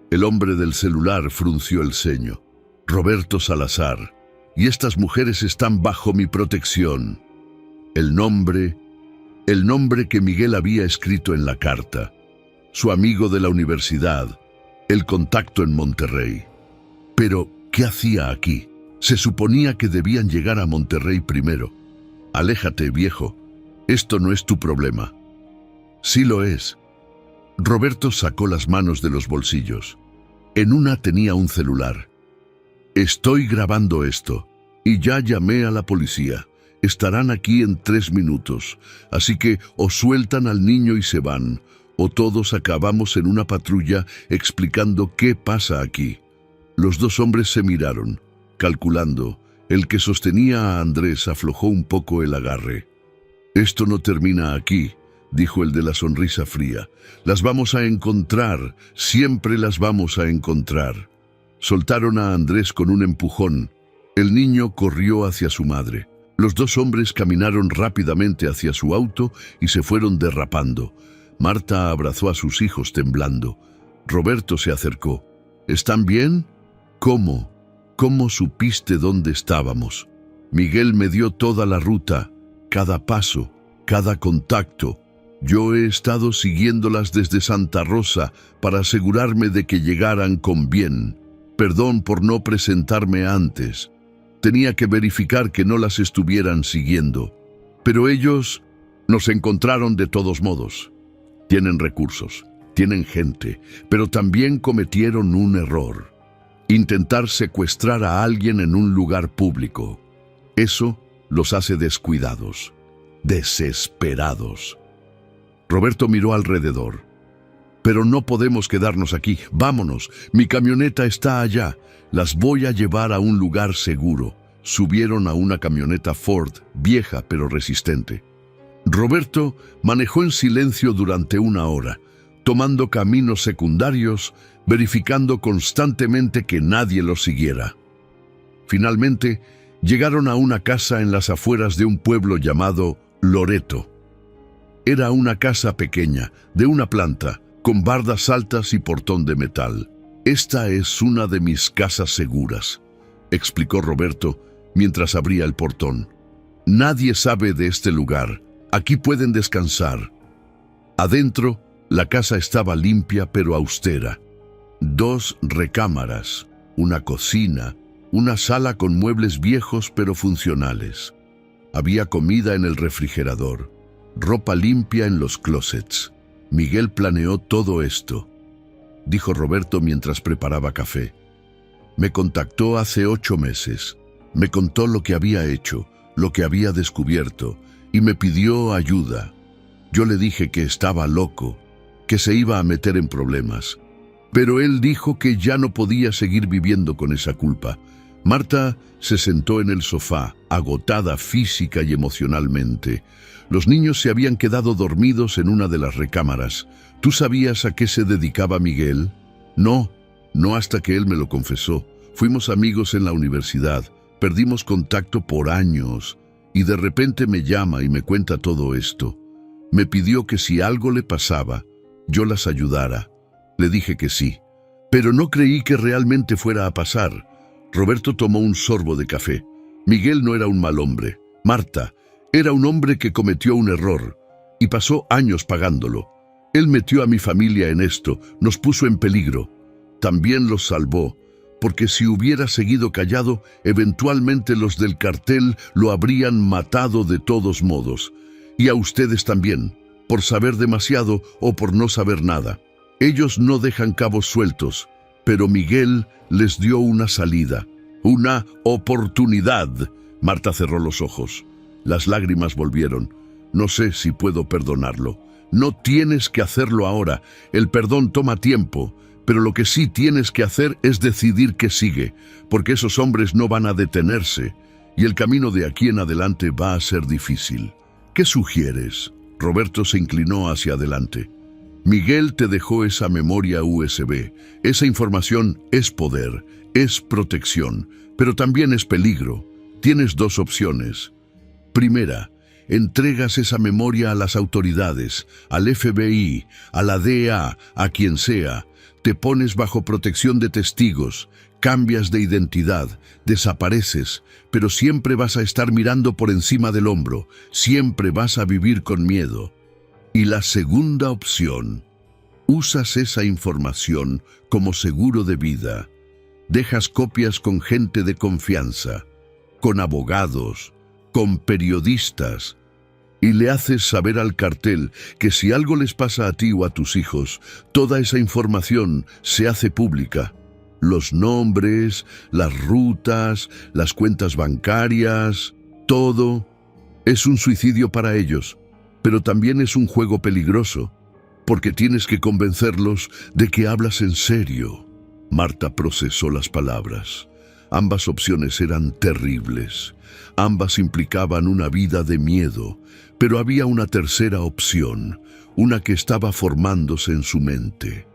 Speaker 1: El hombre del celular frunció el ceño. «Roberto Salazar. Y estas mujeres están bajo mi protección». El nombre que Miguel había escrito en la carta. Su amigo de la universidad. El contacto en Monterrey. Pero, ¿qué hacía aquí? Se suponía que debían llegar a Monterrey primero. «Aléjate, viejo», Esto no es tu problema. Sí lo es. Roberto sacó las manos de los bolsillos. En una tenía un celular. Estoy grabando esto y ya llamé a la policía. Estarán aquí en 3 minutos, así que o sueltan al niño y se van, o todos acabamos en una patrulla explicando qué pasa aquí. Los dos hombres se miraron, calculando. El que sostenía a Andrés aflojó un poco el agarre. Esto no termina aquí, dijo el de la sonrisa fría. Las vamos a encontrar, siempre las vamos a encontrar. Soltaron a Andrés con un empujón. El niño corrió hacia su madre. Los dos hombres caminaron rápidamente hacia su auto y se fueron derrapando. Marta abrazó a sus hijos temblando. Roberto se acercó. ¿Están bien? ¿Cómo? ¿Cómo supiste dónde estábamos? Miguel me dio toda la ruta, cada paso, cada contacto. Yo he estado siguiéndolas desde Santa Rosa para asegurarme de que llegaran con bien. Perdón por no presentarme antes. Tenía que verificar que no las estuvieran siguiendo. Pero ellos nos encontraron de todos modos. Tienen recursos, tienen gente, pero también cometieron un error. Intentar secuestrar a alguien en un lugar público. Eso los hace descuidados, desesperados. Roberto miró alrededor. Pero no podemos quedarnos aquí. Vámonos. Mi camioneta está allá. Las voy a llevar a un lugar seguro. Subieron a una camioneta Ford, vieja pero resistente. Roberto manejó en silencio durante 1 hora, tomando caminos secundarios, verificando constantemente que nadie los siguiera. Finalmente, llegaron a una casa en las afueras de un pueblo llamado Loreto. Era una casa pequeña, de 1 planta, con bardas altas y portón de metal. Esta es una de mis casas seguras, explicó Roberto mientras abría el portón. Nadie sabe de este lugar. Aquí pueden descansar. Adentro, la casa estaba limpia pero austera. 2 recámaras, una cocina, una sala con muebles viejos pero funcionales. Había comida en el refrigerador, ropa limpia en los closets. Miguel planeó todo esto, dijo Roberto mientras preparaba café. Me contactó hace 8 meses. Me contó lo que había hecho, lo que había descubierto, y me pidió ayuda. Yo le dije que estaba loco, que se iba a meter en problemas. Pero él dijo que ya no podía seguir viviendo con esa culpa. Marta se sentó en el sofá, agotada física y emocionalmente. Los niños se habían quedado dormidos en una de las recámaras. ¿Tú sabías a qué se dedicaba Miguel? No hasta que él me lo confesó. Fuimos amigos en la universidad, perdimos contacto por años, y de repente me llama y me cuenta todo esto. Me pidió que si algo le pasaba, yo las ayudara. Le dije que sí, pero no creí que realmente fuera a pasar. Roberto tomó un sorbo de café. Miguel no era un mal hombre. Marta era un hombre que cometió un error y pasó años pagándolo. Él metió a mi familia en esto, nos puso en peligro. También los salvó, porque si hubiera seguido callado, eventualmente los del cartel lo habrían matado de todos modos. Y a ustedes también, por saber demasiado o por no saber nada. Ellos no dejan cabos sueltos, pero Miguel les dio una salida, una oportunidad. Marta cerró los ojos. Las lágrimas volvieron. No sé si puedo perdonarlo. No tienes que hacerlo ahora. El perdón toma tiempo. Pero lo que sí tienes que hacer es decidir qué sigue, porque esos hombres no van a detenerse, y el camino de aquí en adelante va a ser difícil. ¿Qué sugieres? Roberto se inclinó hacia adelante. Miguel te dejó esa memoria USB. Esa información es poder, es protección, pero también es peligro. Tienes 2 opciones. Primera, entregas esa memoria a las autoridades, al FBI, a la DEA, a quien sea. Te pones bajo protección de testigos, cambias de identidad, desapareces, pero siempre vas a estar mirando por encima del hombro, siempre vas a vivir con miedo. Y la segunda opción, usas esa información como seguro de vida. Dejas copias con gente de confianza, con abogados, con periodistas, y le haces saber al cartel que si algo les pasa a ti o a tus hijos, toda esa información se hace pública. Los nombres, las rutas, las cuentas bancarias, todo. Es un suicidio para ellos, pero también es un juego peligroso, porque tienes que convencerlos de que hablas en serio. Marta procesó las palabras. Ambas opciones eran terribles. Ambas implicaban una vida de miedo, pero había una tercera opción, una que estaba formándose en su mente.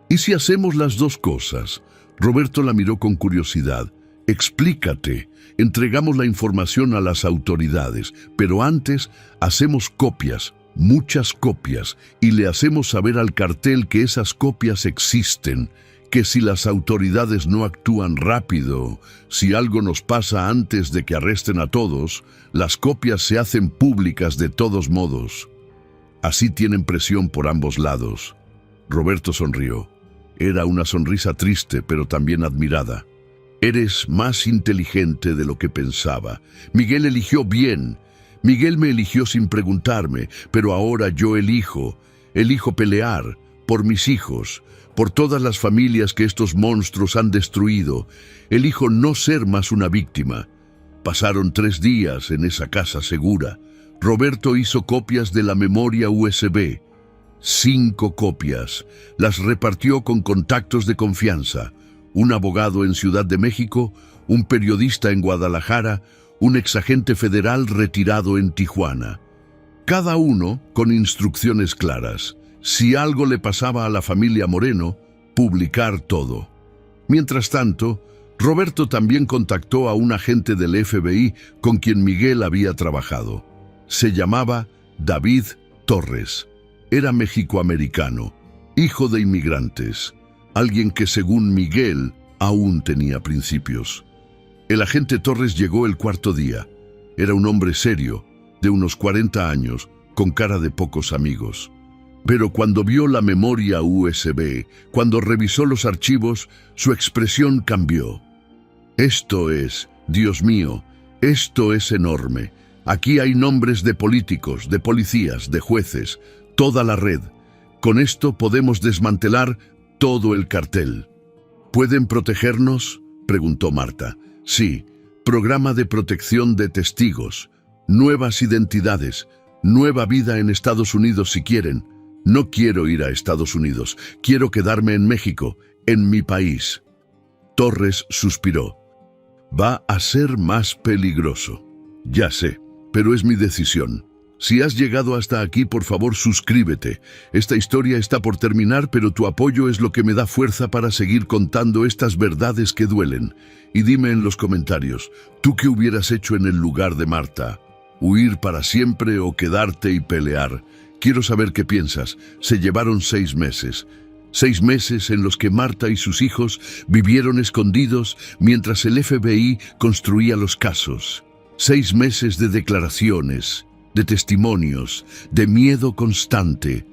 Speaker 1: ¿Y si hacemos las dos cosas? Roberto la miró con curiosidad. Explícate. Entregamos la información a las autoridades, pero antes hacemos copias, muchas copias, y le hacemos saber al cartel que esas copias existen, que si las autoridades no actúan rápido, si algo nos pasa antes de que arresten a todos, las copias se hacen públicas de todos modos. Así tienen presión por ambos lados. Roberto sonrió. Era una sonrisa triste, pero también admirada. Eres más inteligente de lo que pensaba. Miguel eligió bien. Miguel me eligió sin preguntarme, pero ahora yo elijo pelear por mis hijos, por todas las familias que estos monstruos han destruido. Elijo no ser más una víctima. Pasaron 3 días en esa casa segura. Roberto hizo copias de la memoria USB. 5 copias. Las repartió con contactos de confianza. Un abogado en Ciudad de México, un periodista en Guadalajara, un exagente federal retirado en Tijuana. Cada uno con instrucciones claras. Si algo le pasaba a la familia Moreno, publicar todo. Mientras tanto, Roberto también contactó a un agente del FBI con quien Miguel había trabajado. Se llamaba David Torres. Era mexicoamericano, hijo de inmigrantes. Alguien que, según Miguel, aún tenía principios. El agente Torres llegó el 4.º día. Era un hombre serio, de unos 40 años, con cara de pocos amigos. Pero cuando vio la memoria USB, cuando revisó los archivos, su expresión cambió. Esto es, Dios mío, esto es enorme. Aquí hay nombres de políticos, de policías, de jueces, toda la red. Con esto podemos desmantelar todo el cartel. ¿Pueden protegernos?, preguntó Marta. Sí, programa de protección de testigos, nuevas identidades, nueva vida en Estados Unidos si quieren. No quiero ir a Estados Unidos, quiero quedarme en México, en mi país. Torres suspiró. Va a ser más peligroso. Ya sé, pero es mi decisión. Si has llegado hasta aquí, por favor, suscríbete. Esta historia está por terminar, pero tu apoyo es lo que me da fuerza para seguir contando estas verdades que duelen. Y dime en los comentarios, ¿tú qué hubieras hecho en el lugar de Marta? ¿Huir para siempre o quedarte y pelear? Quiero saber qué piensas. Se llevaron 6 meses. 6 meses en los que Marta y sus hijos vivieron escondidos mientras el FBI construía los casos. 6 meses de declaraciones, de testimonios, de miedo constante,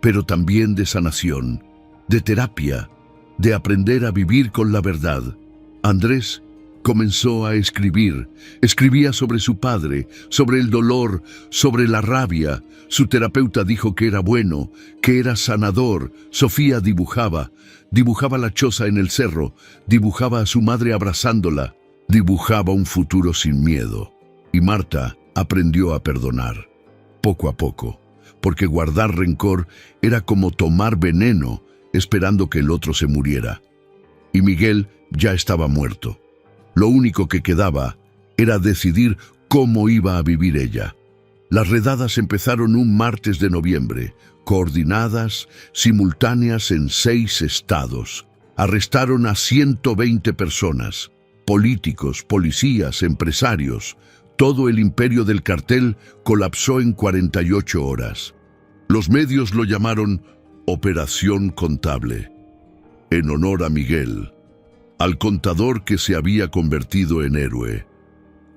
Speaker 1: pero también de sanación, de terapia, de aprender a vivir con la verdad. Andrés comenzó a escribir. Escribía sobre su padre, sobre el dolor, sobre la rabia. Su terapeuta dijo que era bueno, que era sanador. Sofía dibujaba la choza en el cerro, dibujaba a su madre abrazándola, dibujaba un futuro sin miedo. Y Marta aprendió a perdonar, poco a poco, porque guardar rencor era como tomar veneno esperando que el otro se muriera. Y Miguel ya estaba muerto. Lo único que quedaba era decidir cómo iba a vivir ella. Las redadas empezaron un martes de noviembre, coordinadas, simultáneas en 6 estados. Arrestaron a 120 personas, políticos, policías, empresarios. Todo el imperio del cartel colapsó en 48 horas. Los medios lo llamaron Operación Contable, en honor a Miguel, al contador que se había convertido en héroe.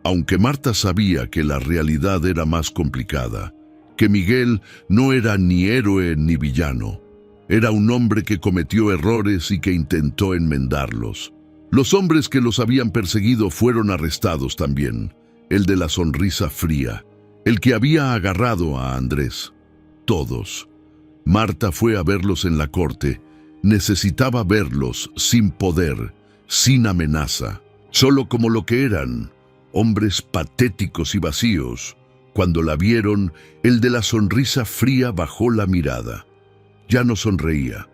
Speaker 1: Aunque Marta sabía que la realidad era más complicada, que Miguel no era ni héroe ni villano, era un hombre que cometió errores y que intentó enmendarlos. Los hombres que los habían perseguido fueron arrestados también. El de la sonrisa fría, el que había agarrado a Andrés. Todos. Marta fue a verlos en la corte. Necesitaba verlos sin poder, sin amenaza, solo como lo que eran, hombres patéticos y vacíos. Cuando la vieron, el de la sonrisa fría bajó la mirada. Ya no sonreía.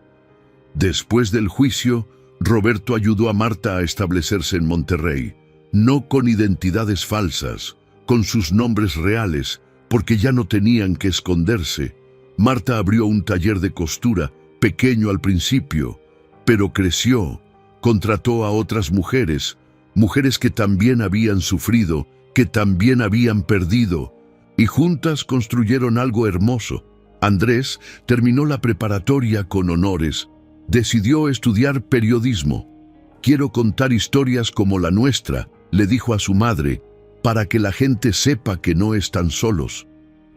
Speaker 1: Después del juicio, Roberto ayudó a Marta a establecerse en Monterrey, no con identidades falsas, con sus nombres reales, porque ya no tenían que esconderse. Marta abrió un taller de costura, pequeño al principio, pero creció, contrató a otras mujeres, mujeres que también habían sufrido, que también habían perdido, y juntas construyeron algo hermoso. Andrés terminó la preparatoria con honores, decidió estudiar periodismo. Quiero contar historias como la nuestra, le dijo a su madre, para que la gente sepa que no están solos.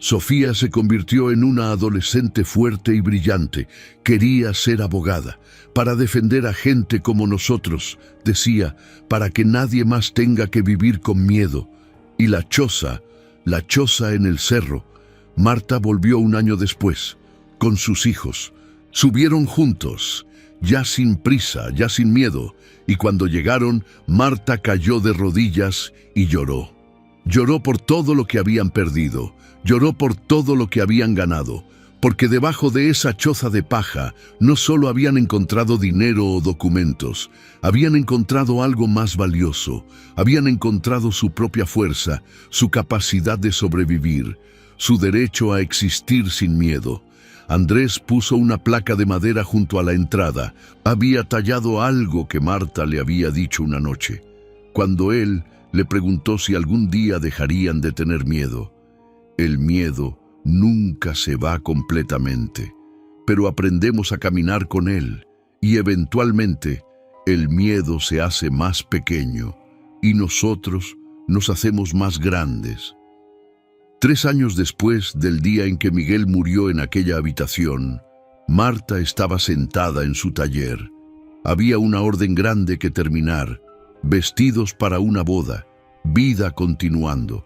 Speaker 1: Sofía se convirtió en una adolescente fuerte y brillante. Quería ser abogada, para defender a gente como nosotros, decía, para que nadie más tenga que vivir con miedo. Y la choza en el cerro. Marta volvió un año después, con sus hijos. Subieron juntos, ya sin prisa, ya sin miedo, y cuando llegaron, Marta cayó de rodillas y lloró. Lloró por todo lo que habían perdido, lloró por todo lo que habían ganado, porque debajo de esa choza de paja no solo habían encontrado dinero o documentos, habían encontrado algo más valioso, habían encontrado su propia fuerza, su capacidad de sobrevivir, su derecho a existir sin miedo. Andrés puso una placa de madera junto a la entrada. Había tallado algo que Marta le había dicho una noche, cuando él le preguntó si algún día dejarían de tener miedo. El miedo nunca se va completamente, pero aprendemos a caminar con él, y eventualmente el miedo se hace más pequeño, y nosotros nos hacemos más grandes. 3 años después del día en que Miguel murió en aquella habitación, Marta estaba sentada en su taller. Había una orden grande que terminar, vestidos para una boda, vida continuando.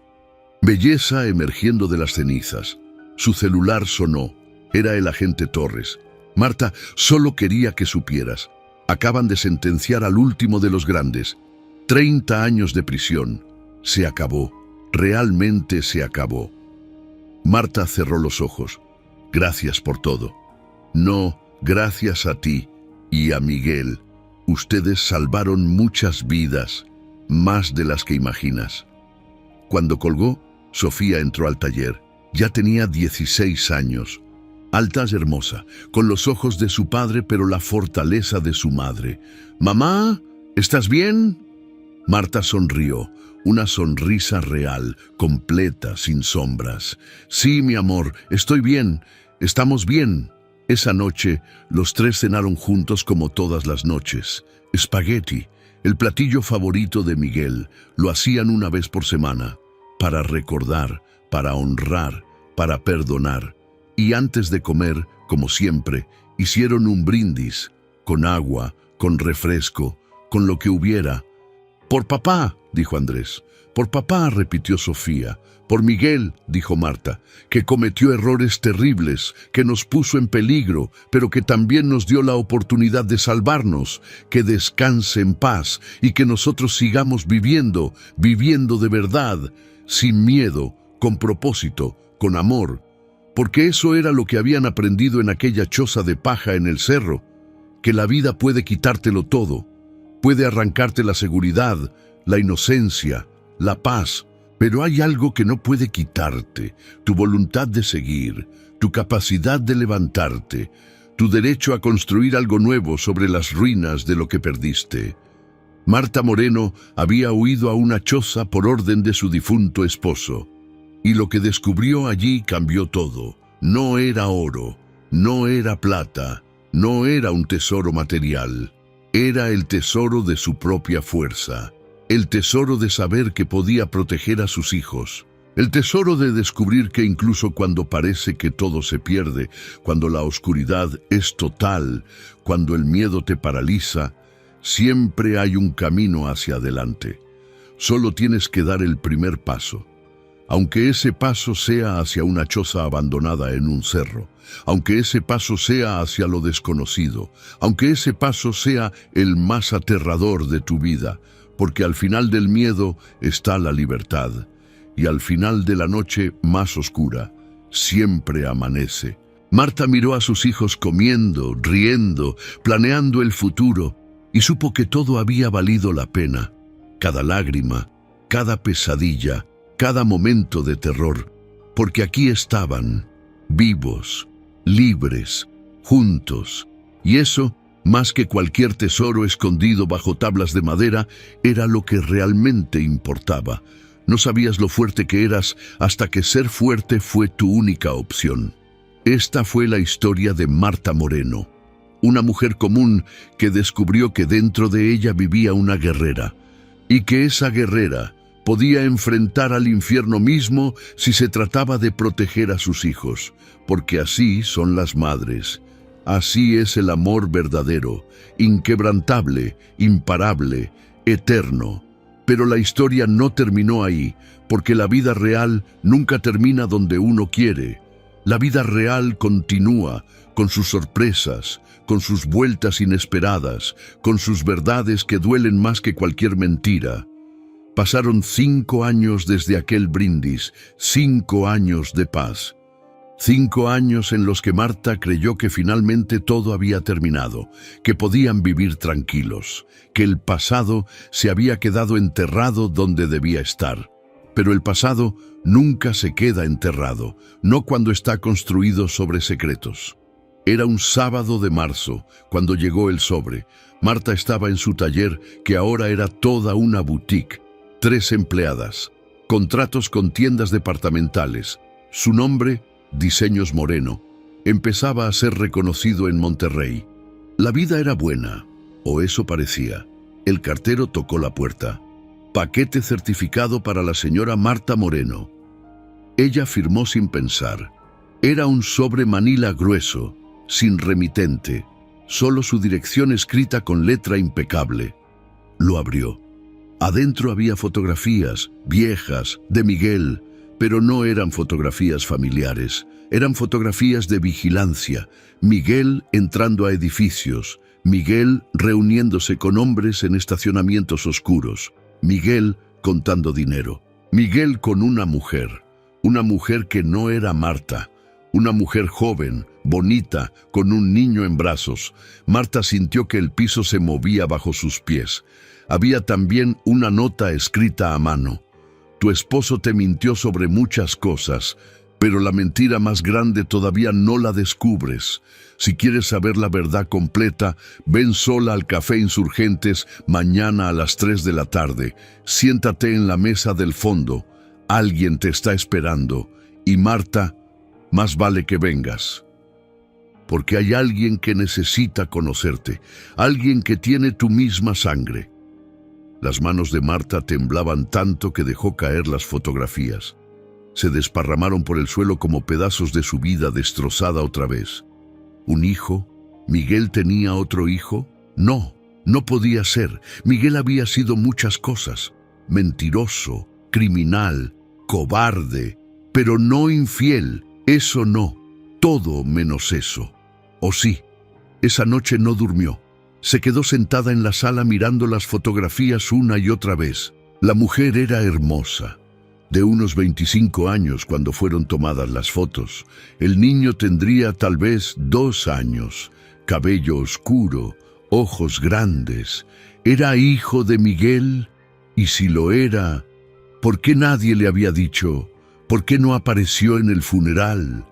Speaker 1: Belleza emergiendo de las cenizas. Su celular sonó. Era el agente Torres. Marta, solo quería que supieras. Acaban de sentenciar al último de los grandes. 30 años de prisión. Se acabó. Realmente se acabó. Marta cerró los ojos. Gracias por todo. No, gracias a ti y a Miguel. Ustedes salvaron muchas vidas, más de las que imaginas. Cuando colgó, Sofía entró al taller. Ya tenía 16 años. Alta y hermosa, con los ojos de su padre pero la fortaleza de su madre. «Mamá, ¿estás bien?» Marta sonrió, una sonrisa real, completa, sin sombras. «Sí, mi amor, estoy bien, estamos bien». Esa noche, los 3 cenaron juntos como todas las noches. Espagueti, el platillo favorito de Miguel, lo hacían una vez por semana, para recordar, para honrar, para perdonar. Y antes de comer, como siempre, hicieron un brindis, con agua, con refresco, con lo que hubiera. «Por papá», dijo Andrés. «Por papá», repitió Sofía. «Por Miguel», dijo Marta, «que cometió errores terribles, que nos puso en peligro, pero que también nos dio la oportunidad de salvarnos. Que descanse en paz y que nosotros sigamos viviendo de verdad, sin miedo, con propósito, con amor». Porque eso era lo que habían aprendido en aquella choza de paja en el cerro, que la vida puede quitártelo todo, puede arrancarte la seguridad, la inocencia, la paz, pero hay algo que no puede quitarte: tu voluntad de seguir, tu capacidad de levantarte, tu derecho a construir algo nuevo sobre las ruinas de lo que perdiste. Marta Moreno había huido a una choza por orden de su difunto esposo, y lo que descubrió allí cambió todo. No era oro, no era plata, no era un tesoro material, era el tesoro de su propia fuerza. El tesoro de saber que podía proteger a sus hijos. El tesoro de descubrir que incluso cuando parece que todo se pierde, cuando la oscuridad es total, cuando el miedo te paraliza, siempre hay un camino hacia adelante. Solo tienes que dar el primer paso. Aunque ese paso sea hacia una choza abandonada en un cerro, aunque ese paso sea hacia lo desconocido, aunque ese paso sea el más aterrador de tu vida, porque al final del miedo está la libertad, y al final de la noche más oscura, siempre amanece. Marta miró a sus hijos comiendo, riendo, planeando el futuro, y supo que todo había valido la pena. Cada lágrima, cada pesadilla, cada momento de terror, porque aquí estaban, vivos, libres, juntos, y eso, más que cualquier tesoro escondido bajo tablas de madera, era lo que realmente importaba. No sabías lo fuerte que eras hasta que ser fuerte fue tu única opción. Esta fue la historia de Marta Moreno, una mujer común que descubrió que dentro de ella vivía una guerrera, y que esa guerrera podía enfrentar al infierno mismo si se trataba de proteger a sus hijos, porque así son las madres. Así es el amor verdadero, inquebrantable, imparable, eterno. Pero la historia no terminó ahí, porque la vida real nunca termina donde uno quiere. La vida real continúa, con sus sorpresas, con sus vueltas inesperadas, con sus verdades que duelen más que cualquier mentira. Pasaron 5 años desde aquel brindis, 5 años de paz. 5 años en los que Marta creyó que finalmente todo había terminado, que podían vivir tranquilos, que el pasado se había quedado enterrado donde debía estar. Pero el pasado nunca se queda enterrado, no cuando está construido sobre secretos. Era un sábado de marzo, cuando llegó el sobre. Marta estaba en su taller, que ahora era toda una boutique. 3 empleadas, contratos con tiendas departamentales. Su nombre, Diseños Moreno, empezaba a ser reconocido en Monterrey. La vida era buena, o eso parecía. El cartero tocó la puerta. Paquete certificado para la señora Marta Moreno. Ella firmó sin pensar. Era un sobre manila grueso, sin remitente, solo su dirección escrita con letra impecable. Lo abrió. Adentro había fotografías, viejas, de Miguel, pero no eran fotografías familiares, eran fotografías de vigilancia. Miguel entrando a edificios, Miguel reuniéndose con hombres en estacionamientos oscuros, Miguel contando dinero, Miguel con una mujer que no era Marta, una mujer joven, bonita, con un niño en brazos. Marta sintió que el piso se movía bajo sus pies. Había también una nota escrita a mano. Tu esposo te mintió sobre muchas cosas, pero la mentira más grande todavía no la descubres. Si quieres saber la verdad completa, ven sola al Café Insurgentes mañana a las 3 de la tarde. Siéntate en la mesa del fondo. Alguien te está esperando. Y Marta, más vale que vengas. Porque hay alguien que necesita conocerte, alguien que tiene tu misma sangre. Las manos de Marta temblaban tanto que dejó caer las fotografías. Se desparramaron por el suelo como pedazos de su vida destrozada otra vez. ¿Un hijo? ¿Miguel tenía otro hijo? No, no podía ser. Miguel había sido muchas cosas. Mentiroso, criminal, cobarde, pero no infiel. Eso no, todo menos eso. ¿O sí? Esa noche no durmió. Se quedó sentada en la sala mirando las fotografías una y otra vez. La mujer era hermosa, de unos 25 años cuando fueron tomadas las fotos. El niño tendría tal vez 2 años, cabello oscuro, ojos grandes. ¿Era hijo de Miguel? Y si lo era, ¿por qué nadie le había dicho? ¿Por qué no apareció en el funeral?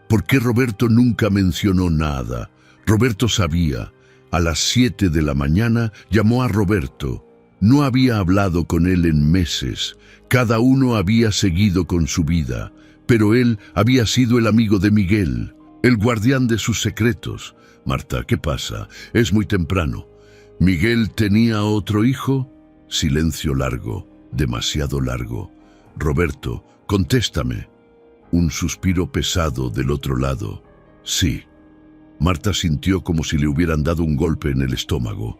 Speaker 1: ¿Por qué Roberto nunca mencionó nada? Roberto sabía. A las 7 de la mañana llamó a Roberto. No había hablado con él en meses. Cada uno había seguido con su vida. Pero él había sido el amigo de Miguel, el guardián de sus secretos. Marta, ¿qué pasa? Es muy temprano. ¿Miguel tenía otro hijo? Silencio largo, demasiado largo. Roberto, contéstame. Un suspiro pesado del otro lado. Sí. Marta sintió como si le hubieran dado un golpe en el estómago.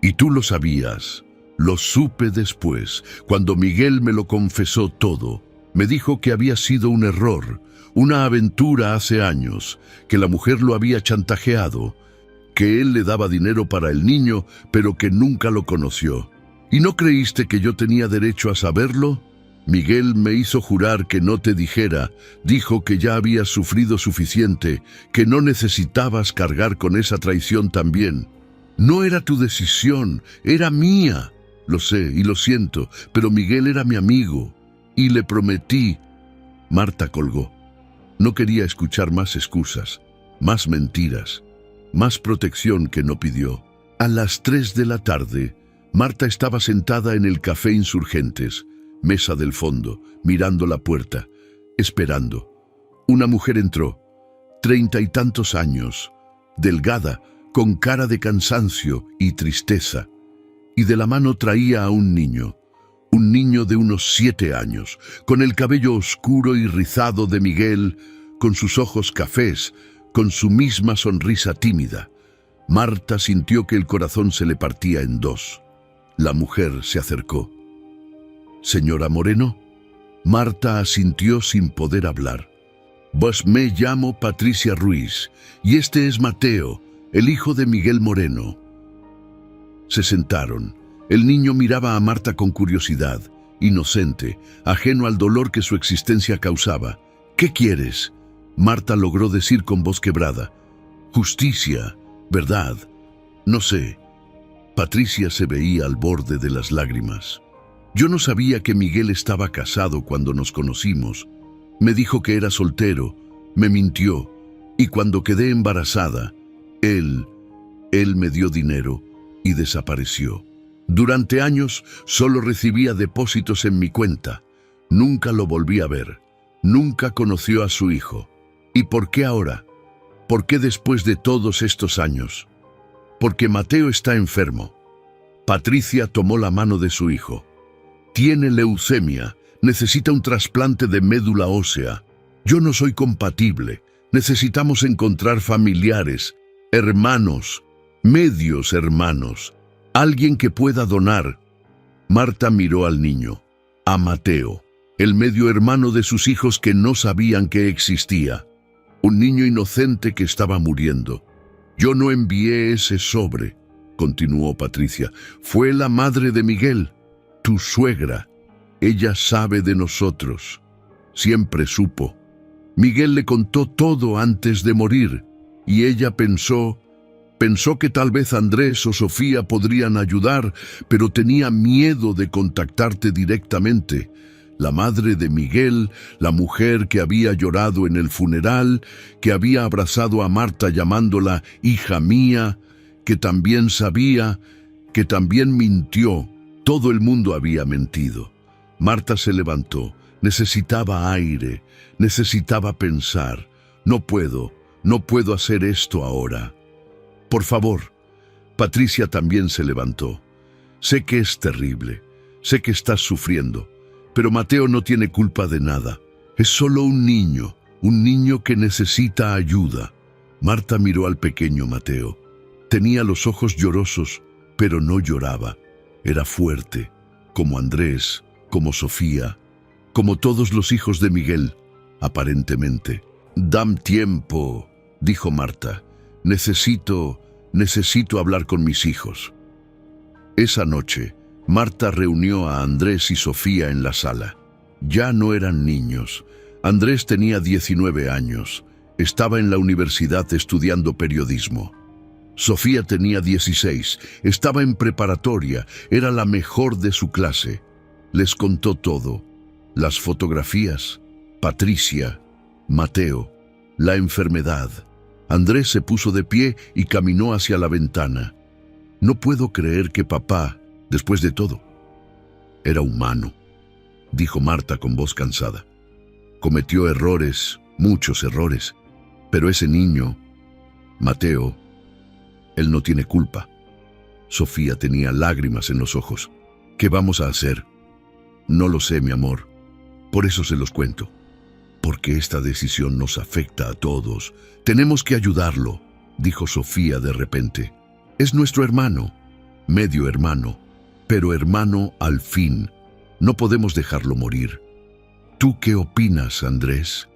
Speaker 1: Y tú lo sabías. Lo supe después, cuando Miguel me lo confesó todo. Me dijo que había sido un error, una aventura hace años, que la mujer lo había chantajeado, que él le daba dinero para el niño, pero que nunca lo conoció. ¿Y no creíste que yo tenía derecho a saberlo? Miguel me hizo jurar que no te dijera, dijo que ya habías sufrido suficiente, que no necesitabas cargar con esa traición también. No era tu decisión, era mía. Lo sé y lo siento, pero Miguel era mi amigo, y le prometí. Marta colgó. No quería escuchar más excusas, más mentiras, más protección que no pidió. A las 3 de la tarde, Marta estaba sentada en el Café Insurgentes, mesa del fondo, mirando la puerta, esperando. Una mujer entró, 30 y tantos años, delgada, con cara de cansancio y tristeza, y de la mano traía a un niño de unos 7 años, con el cabello oscuro y rizado de Miguel, con sus ojos cafés, con su misma sonrisa tímida. Marta sintió que el corazón se le partía en dos. La mujer se acercó. «¿Señora Moreno?» Marta asintió sin poder hablar. «Pues me llamo Patricia Ruiz, y este es Mateo, el hijo de Miguel Moreno». Se sentaron. El niño miraba a Marta con curiosidad, inocente, ajeno al dolor que su existencia causaba. «¿Qué quieres?», Marta logró decir con voz quebrada. «Justicia, ¿verdad? No sé». Patricia se veía al borde de las lágrimas. «Yo no sabía que Miguel estaba casado cuando nos conocimos. Me dijo que era soltero, me mintió, y cuando quedé embarazada, él me dio dinero y desapareció. Durante años solo recibía depósitos en mi cuenta. Nunca lo volví a ver. Nunca conoció a su hijo. ¿Y por qué ahora? ¿Por qué después de todos estos años? Porque Mateo está enfermo». Patricia tomó la mano de su hijo. «Tiene leucemia, necesita un trasplante de médula ósea. Yo no soy compatible. Necesitamos encontrar familiares, hermanos, medios hermanos, alguien que pueda donar». Marta miró al niño, a Mateo, el medio hermano de sus hijos que no sabían que existía. Un niño inocente que estaba muriendo. «Yo no envié ese sobre», continuó Patricia. «Fue la madre de Miguel, tu suegra. Ella sabe de nosotros. Siempre supo. Miguel le contó todo antes de morir, y ella pensó que tal vez Andrés o Sofía podrían ayudar, pero tenía miedo de contactarte directamente. La madre de Miguel, la mujer que había llorado en el funeral, que había abrazado a Marta llamándola hija mía, que también sabía, que también mintió. Todo el mundo había mentido». Marta se levantó. Necesitaba aire, necesitaba pensar. No puedo hacer esto ahora. «Por favor». Patricia también se levantó. «Sé que es terrible, sé que estás sufriendo, pero Mateo no tiene culpa de nada. Es solo un niño que necesita ayuda». Marta miró al pequeño Mateo. Tenía los ojos llorosos, pero no lloraba. Era fuerte, como Andrés, como Sofía, como todos los hijos de Miguel, aparentemente. «Dame tiempo», dijo Marta. Necesito hablar con mis hijos». Esa noche, Marta reunió a Andrés y Sofía en la sala. Ya no eran niños. Andrés tenía 19 años. Estaba en la universidad estudiando periodismo. Sofía tenía 16. Estaba en preparatoria. Era la mejor de su clase. Les contó todo. Las fotografías, Patricia, Mateo, la enfermedad. Andrés se puso de pie y caminó hacia la ventana. «No puedo creer que papá, después de todo, era humano», dijo Marta con voz cansada. «Cometió errores, muchos errores, pero ese niño, Mateo, él no tiene culpa». Sofía tenía lágrimas en los ojos. «¿Qué vamos a hacer?». «No lo sé, mi amor. Por eso se los cuento. Porque esta decisión nos afecta a todos. Tenemos que ayudarlo», dijo Sofía de repente. «Es nuestro hermano, medio hermano, pero hermano al fin. No podemos dejarlo morir». ¿Tú qué opinas, Andrés?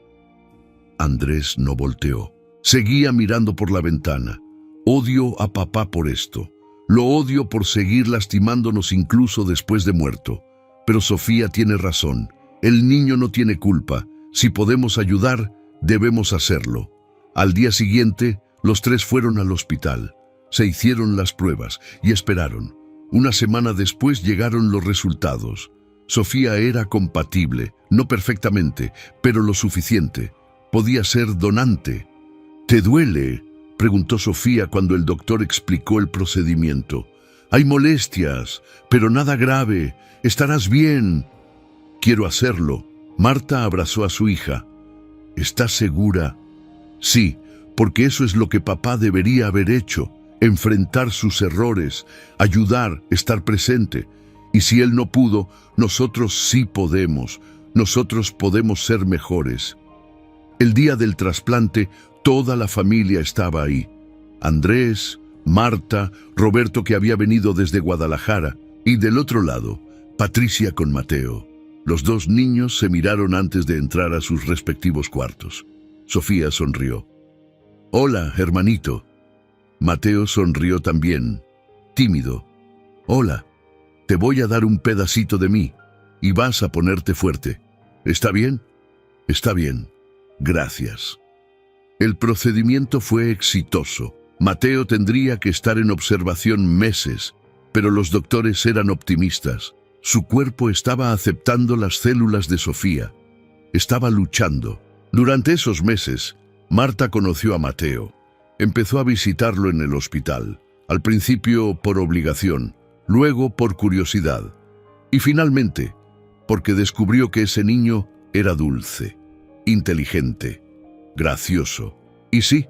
Speaker 1: Andrés no volteó. Seguía mirando por la ventana. Odio a papá por esto. Lo odio por seguir lastimándonos incluso después de muerto. Pero Sofía tiene razón. El niño no tiene culpa. Si podemos ayudar, debemos hacerlo. Al día siguiente, los tres fueron al hospital. Se hicieron las pruebas y esperaron. Una semana después llegaron los resultados. Sofía era compatible, no perfectamente, pero lo suficiente. Podía ser donante. ¿Te duele?, preguntó Sofía cuando el doctor explicó el procedimiento. Hay molestias, pero nada grave. Estarás bien. Quiero hacerlo. Marta abrazó a su hija. ¿Estás segura? Sí, porque eso es lo que papá debería haber hecho. Enfrentar sus errores, ayudar, estar presente. Y si él no pudo, nosotros sí podemos. Nosotros podemos ser mejores. El día del trasplante, toda la familia estaba ahí. Andrés, Marta, Roberto, que había venido desde Guadalajara, y del otro lado, Patricia con Mateo. Los dos niños se miraron antes de entrar a sus respectivos cuartos. Sofía sonrió. Hola, hermanito. Mateo sonrió también, tímido. Hola, te voy a dar un pedacito de mí y vas a ponerte fuerte. ¿Está bien? Está bien. Gracias. El procedimiento fue exitoso. Mateo tendría que estar en observación meses, pero los doctores eran optimistas. Su cuerpo estaba aceptando las células de Sofía. Estaba luchando. Durante esos meses, Marta conoció a Mateo. Empezó a visitarlo en el hospital, al principio por obligación, luego por curiosidad, y finalmente porque descubrió que ese niño era dulce, inteligente, gracioso. Y sí,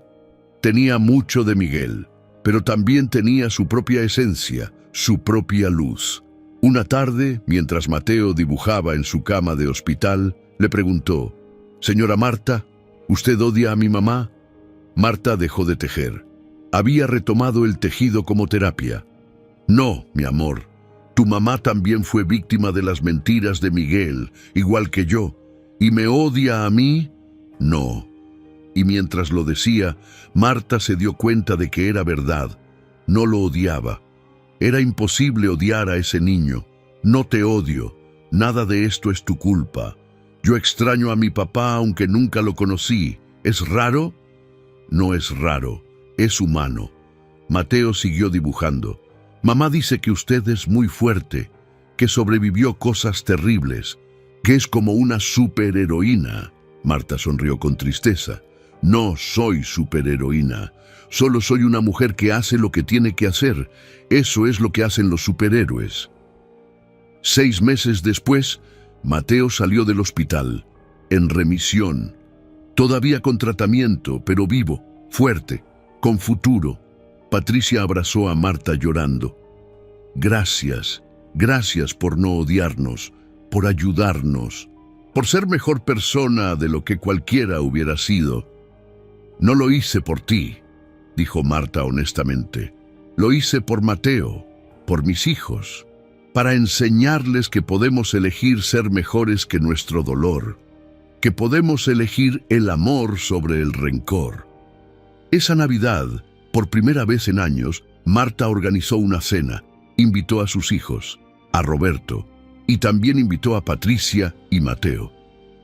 Speaker 1: tenía mucho de Miguel, pero también tenía su propia esencia, su propia luz. Una tarde, mientras Mateo dibujaba en su cama de hospital, le preguntó: «Señora Marta, ¿usted odia a mi mamá?». Marta dejó de tejer. Había retomado el tejido como terapia. «No, mi amor, tu mamá también fue víctima de las mentiras de Miguel, igual que yo. ¿Y me odia a mí? No». Y mientras lo decía, Marta se dio cuenta de que era verdad. No lo odiaba. Era imposible odiar a ese niño. «No te odio. Nada de esto es tu culpa. Yo extraño a mi papá aunque nunca lo conocí. ¿Es raro?». No es raro, es humano. Mateo siguió dibujando. «Mamá dice que usted es muy fuerte, que sobrevivió cosas terribles, que es como una superheroína». Marta sonrió con tristeza. «No soy superheroína, solo soy una mujer que hace lo que tiene que hacer. Eso es lo que hacen los superhéroes». 6 meses después, Mateo salió del hospital, en remisión. Todavía con tratamiento, pero vivo, fuerte, con futuro. Patricia abrazó a Marta llorando. «Gracias, gracias por no odiarnos, por ayudarnos, por ser mejor persona de lo que cualquiera hubiera sido». «No lo hice por ti», dijo Marta honestamente. «Lo hice por Mateo, por mis hijos, para enseñarles que podemos elegir ser mejores que nuestro dolor, que podemos elegir el amor sobre el rencor». Esa Navidad, por primera vez en años, Marta organizó una cena. Invitó a sus hijos, a Roberto, y también invitó a Patricia y Mateo.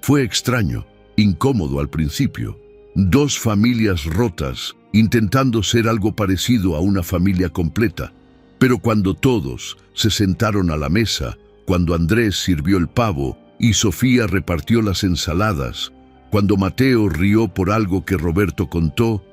Speaker 1: Fue extraño, incómodo al principio. 2 familias rotas, intentando ser algo parecido a una familia completa. Pero cuando todos se sentaron a la mesa, cuando Andrés sirvió el pavo y Sofía repartió las ensaladas, cuando Mateo rió por algo que Roberto contó,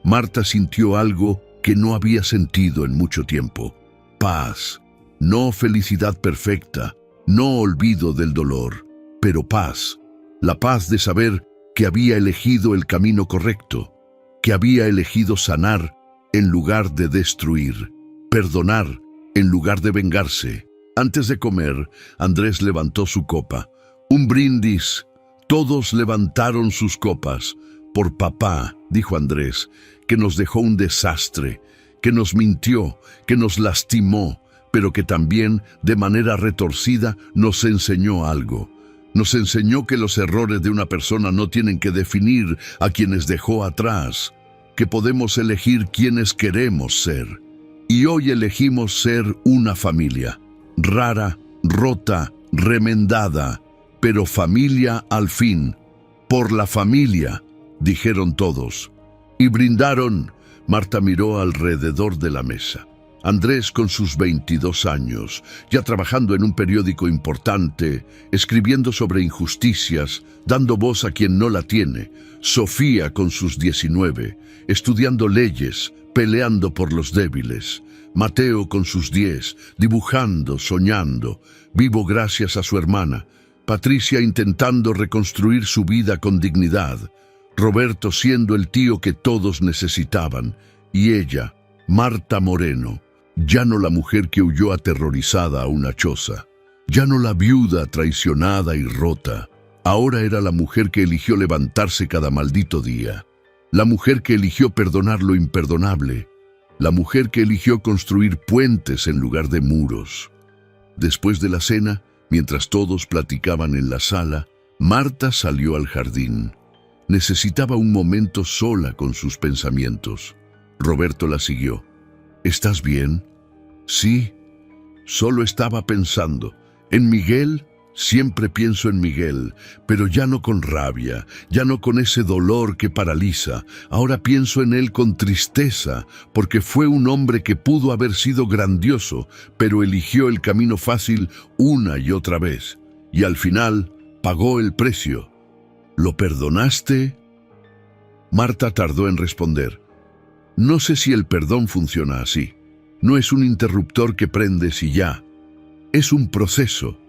Speaker 1: Marta sintió algo que no había sentido en mucho tiempo. Paz, no felicidad perfecta, no olvido del dolor, pero paz. La paz de saber que había elegido el camino correcto, que había elegido sanar en lugar de destruir, perdonar en lugar de vengarse. Antes de comer, Andrés levantó su copa. Un brindis. Todos levantaron sus copas. «Por papá», dijo Andrés, «que nos dejó un desastre, que nos mintió, que nos lastimó, pero que también, de manera retorcida, nos enseñó algo. Nos enseñó que los errores de una persona no tienen que definir a quienes dejó atrás, que podemos elegir quienes queremos ser. Y hoy elegimos ser una familia, rara, rota, remendada, pero familia al fin. Por la familia, dijeron todos. Y brindaron. Marta miró alrededor de la mesa. Andrés, con sus 22 años, ya trabajando en un periódico importante, escribiendo sobre injusticias, dando voz a quien no la tiene. Sofía, con sus 19, estudiando leyes, peleando por los débiles. Mateo, con sus 10, dibujando, soñando, vivo gracias a su hermana. Patricia, intentando reconstruir su vida con dignidad. Roberto, siendo el tío que todos necesitaban. Y ella, Marta Moreno, ya no la mujer que huyó aterrorizada a una choza, ya no la viuda traicionada y rota. Ahora era la mujer que eligió levantarse cada maldito día, la mujer que eligió perdonar lo imperdonable, la mujer que eligió construir puentes en lugar de muros. Después de la cena, mientras todos platicaban en la sala, Marta salió al jardín. Necesitaba un momento sola con sus pensamientos. Roberto la siguió. ¿Estás bien? Sí, solo estaba pensando. En Miguel, siempre pienso en Miguel, pero ya no con rabia, ya no con ese dolor que paraliza. Ahora pienso en él con tristeza, porque fue un hombre que pudo haber sido grandioso, pero eligió el camino fácil una y otra vez. Y al final, pagó el precio. ¿Lo perdonaste? Marta tardó en responder. No sé si el perdón funciona así. No es un interruptor que prendes y ya. Es un proceso.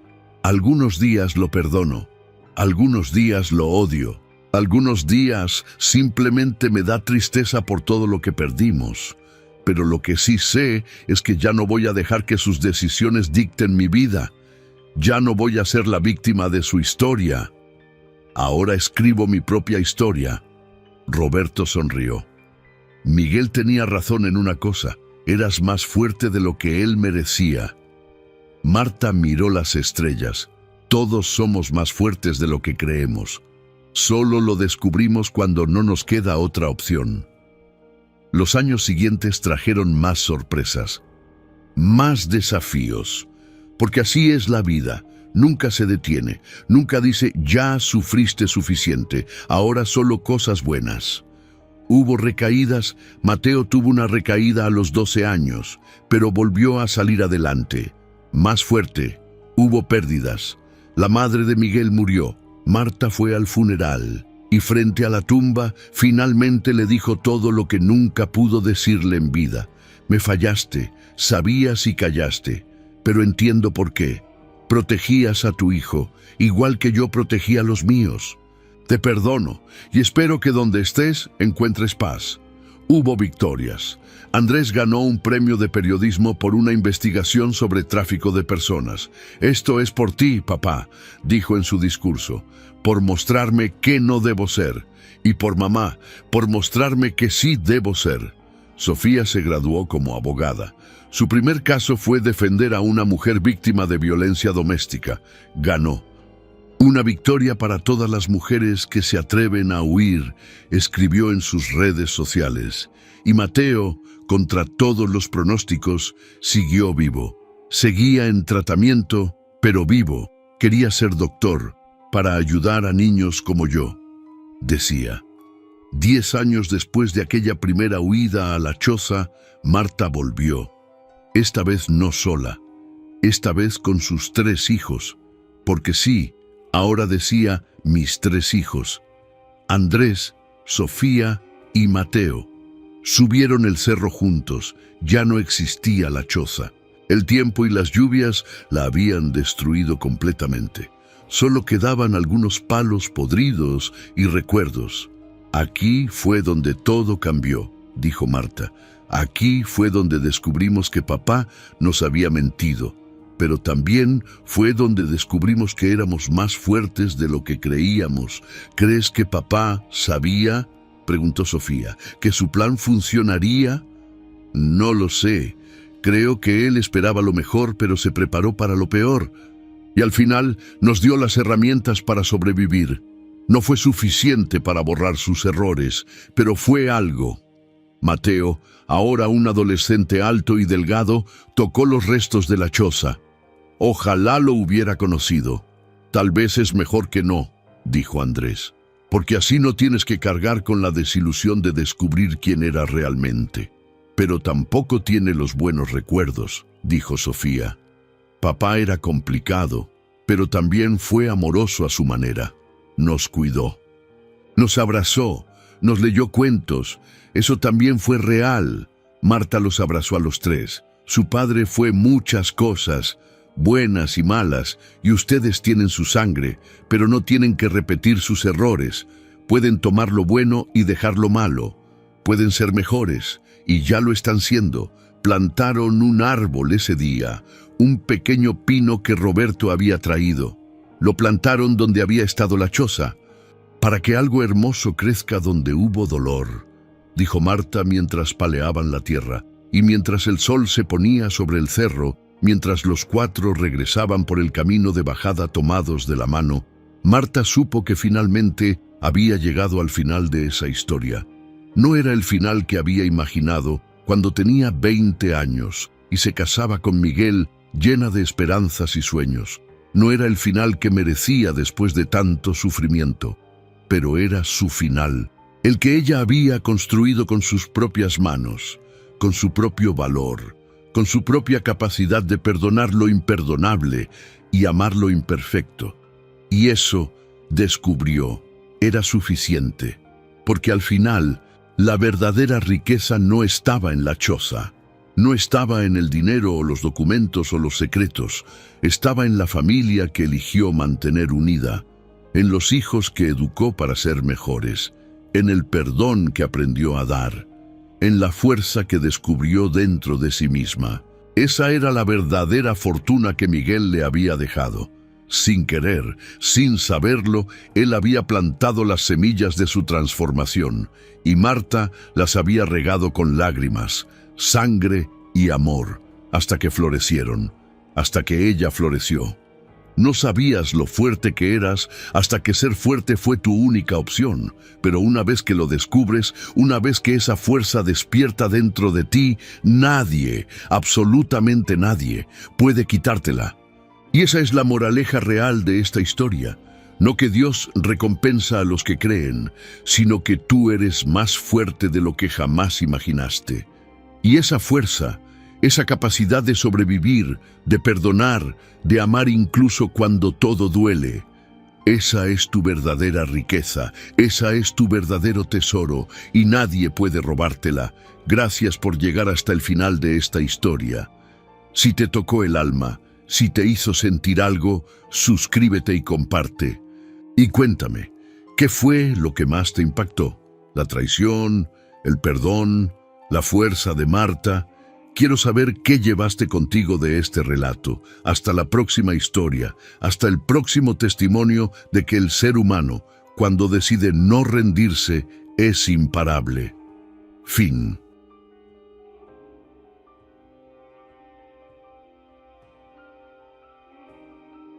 Speaker 1: Algunos días lo perdono, algunos días lo odio, algunos días simplemente me da tristeza por todo lo que perdimos. Pero lo que sí sé es que ya no voy a dejar que sus decisiones dicten mi vida. Ya no voy a ser la víctima de su historia. Ahora escribo mi propia historia. Roberto sonrió. Miguel tenía razón en una cosa. Eras más fuerte de lo que él merecía. Marta miró las estrellas. Todos somos más fuertes de lo que creemos. Solo lo descubrimos cuando no nos queda otra opción. Los años siguientes trajeron más sorpresas, más desafíos, porque así es la vida. Nunca se detiene, nunca dice, ya sufriste suficiente, ahora solo cosas buenas. Hubo recaídas. Mateo tuvo una recaída a los 12 años, pero volvió a salir adelante. Más fuerte. Hubo pérdidas. La madre de Miguel murió. Marta fue al funeral y frente a la tumba finalmente le dijo todo lo que nunca pudo decirle en vida. Me fallaste, sabías y callaste, pero entiendo por qué. Protegías a tu hijo, igual que yo protegí a los míos. Te perdono y espero que donde estés encuentres paz. Hubo victorias. Andrés ganó un premio de periodismo por una investigación sobre tráfico de personas. Esto es por ti, papá, dijo en su discurso, por mostrarme qué no debo ser, y por mamá, por mostrarme que sí debo ser. Sofía se graduó como abogada. Su primer caso fue defender a una mujer víctima de violencia doméstica. Ganó. Una victoria para todas las mujeres que se atreven a huir, escribió en sus redes sociales. Y Mateo, contra todos los pronósticos, siguió vivo. Seguía en tratamiento, pero vivo. Quería ser doctor para ayudar a niños como yo, decía. 10 años después de aquella primera huida a la choza, Marta volvió. Esta vez no sola, esta vez con sus 3 hijos, porque sí, ahora decía mis 3 hijos, Andrés, Sofía y Mateo. Subieron el cerro juntos, ya no existía la choza. El tiempo y las lluvias la habían destruido completamente. Solo quedaban algunos palos podridos y recuerdos. Aquí fue donde todo cambió, dijo Marta. Aquí fue donde descubrimos que papá nos había mentido, pero también fue donde descubrimos que éramos más fuertes de lo que creíamos. ¿Crees que papá sabía? Preguntó Sofía. ¿Que su plan funcionaría? No lo sé. Creo que él esperaba lo mejor, pero se preparó para lo peor. Y al final nos dio las herramientas para sobrevivir. No fue suficiente para borrar sus errores, pero fue algo. Mateo, ahora un adolescente alto y delgado, tocó los restos de la choza. Ojalá lo hubiera conocido. Tal vez es mejor que no, dijo Andrés, porque así no tienes que cargar con la desilusión de descubrir quién era realmente. Pero tampoco tiene los buenos recuerdos, dijo Sofía. Papá era complicado, pero también fue amoroso a su manera. Nos cuidó. Nos abrazó, nos leyó cuentos. Eso también fue real. Marta los abrazó a los tres. Su padre fue muchas cosas, buenas y malas, y ustedes tienen su sangre, pero no tienen que repetir sus errores. Pueden tomar lo bueno y dejar lo malo. Pueden ser mejores, y ya lo están siendo. Plantaron un árbol ese día, un pequeño pino que Roberto había traído. Lo plantaron donde había estado la choza, para que algo hermoso crezca donde hubo dolor, dijo Marta mientras paleaban la tierra, y mientras el sol se ponía sobre el cerro, mientras los cuatro regresaban por el camino de bajada tomados de la mano, Marta supo que finalmente había llegado al final de esa historia. No era el final que había imaginado cuando tenía 20 años y se casaba con Miguel llena de esperanzas y sueños. No era el final que merecía después de tanto sufrimiento, pero era su final, el que ella había construido con sus propias manos, con su propio valor, con su propia capacidad de perdonar lo imperdonable y amar lo imperfecto. Y eso, descubrió, era suficiente, porque al final la verdadera riqueza no estaba en la choza, no estaba en el dinero o los documentos o los secretos, estaba en la familia que eligió mantener unida, en los hijos que educó para ser mejores, en el perdón que aprendió a dar, en la fuerza que descubrió dentro de sí misma. Esa era la verdadera fortuna que Miguel le había dejado. Sin querer, sin saberlo, él había plantado las semillas de su transformación, y Marta las había regado con lágrimas, sangre y amor, hasta que florecieron, hasta que ella floreció. No sabías lo fuerte que eras hasta que ser fuerte fue tu única opción, pero una vez que lo descubres, una vez que esa fuerza despierta dentro de ti, nadie, absolutamente nadie, puede quitártela. Y esa es la moraleja real de esta historia. No que Dios recompensa a los que creen, sino que tú eres más fuerte de lo que jamás imaginaste. Y esa fuerza, esa capacidad de sobrevivir, de perdonar, de amar incluso cuando todo duele, esa es tu verdadera riqueza, esa es tu verdadero tesoro, y nadie puede robártela. Gracias por llegar hasta el final de esta historia. Si te tocó el alma, si te hizo sentir algo, suscríbete y comparte. Y cuéntame, ¿qué fue lo que más te impactó? ¿La traición? ¿El perdón? ¿La fuerza de Marta? Quiero saber qué llevaste contigo de este relato. Hasta la próxima historia, hasta el próximo testimonio de que el ser humano, cuando decide no rendirse, es imparable. Fin.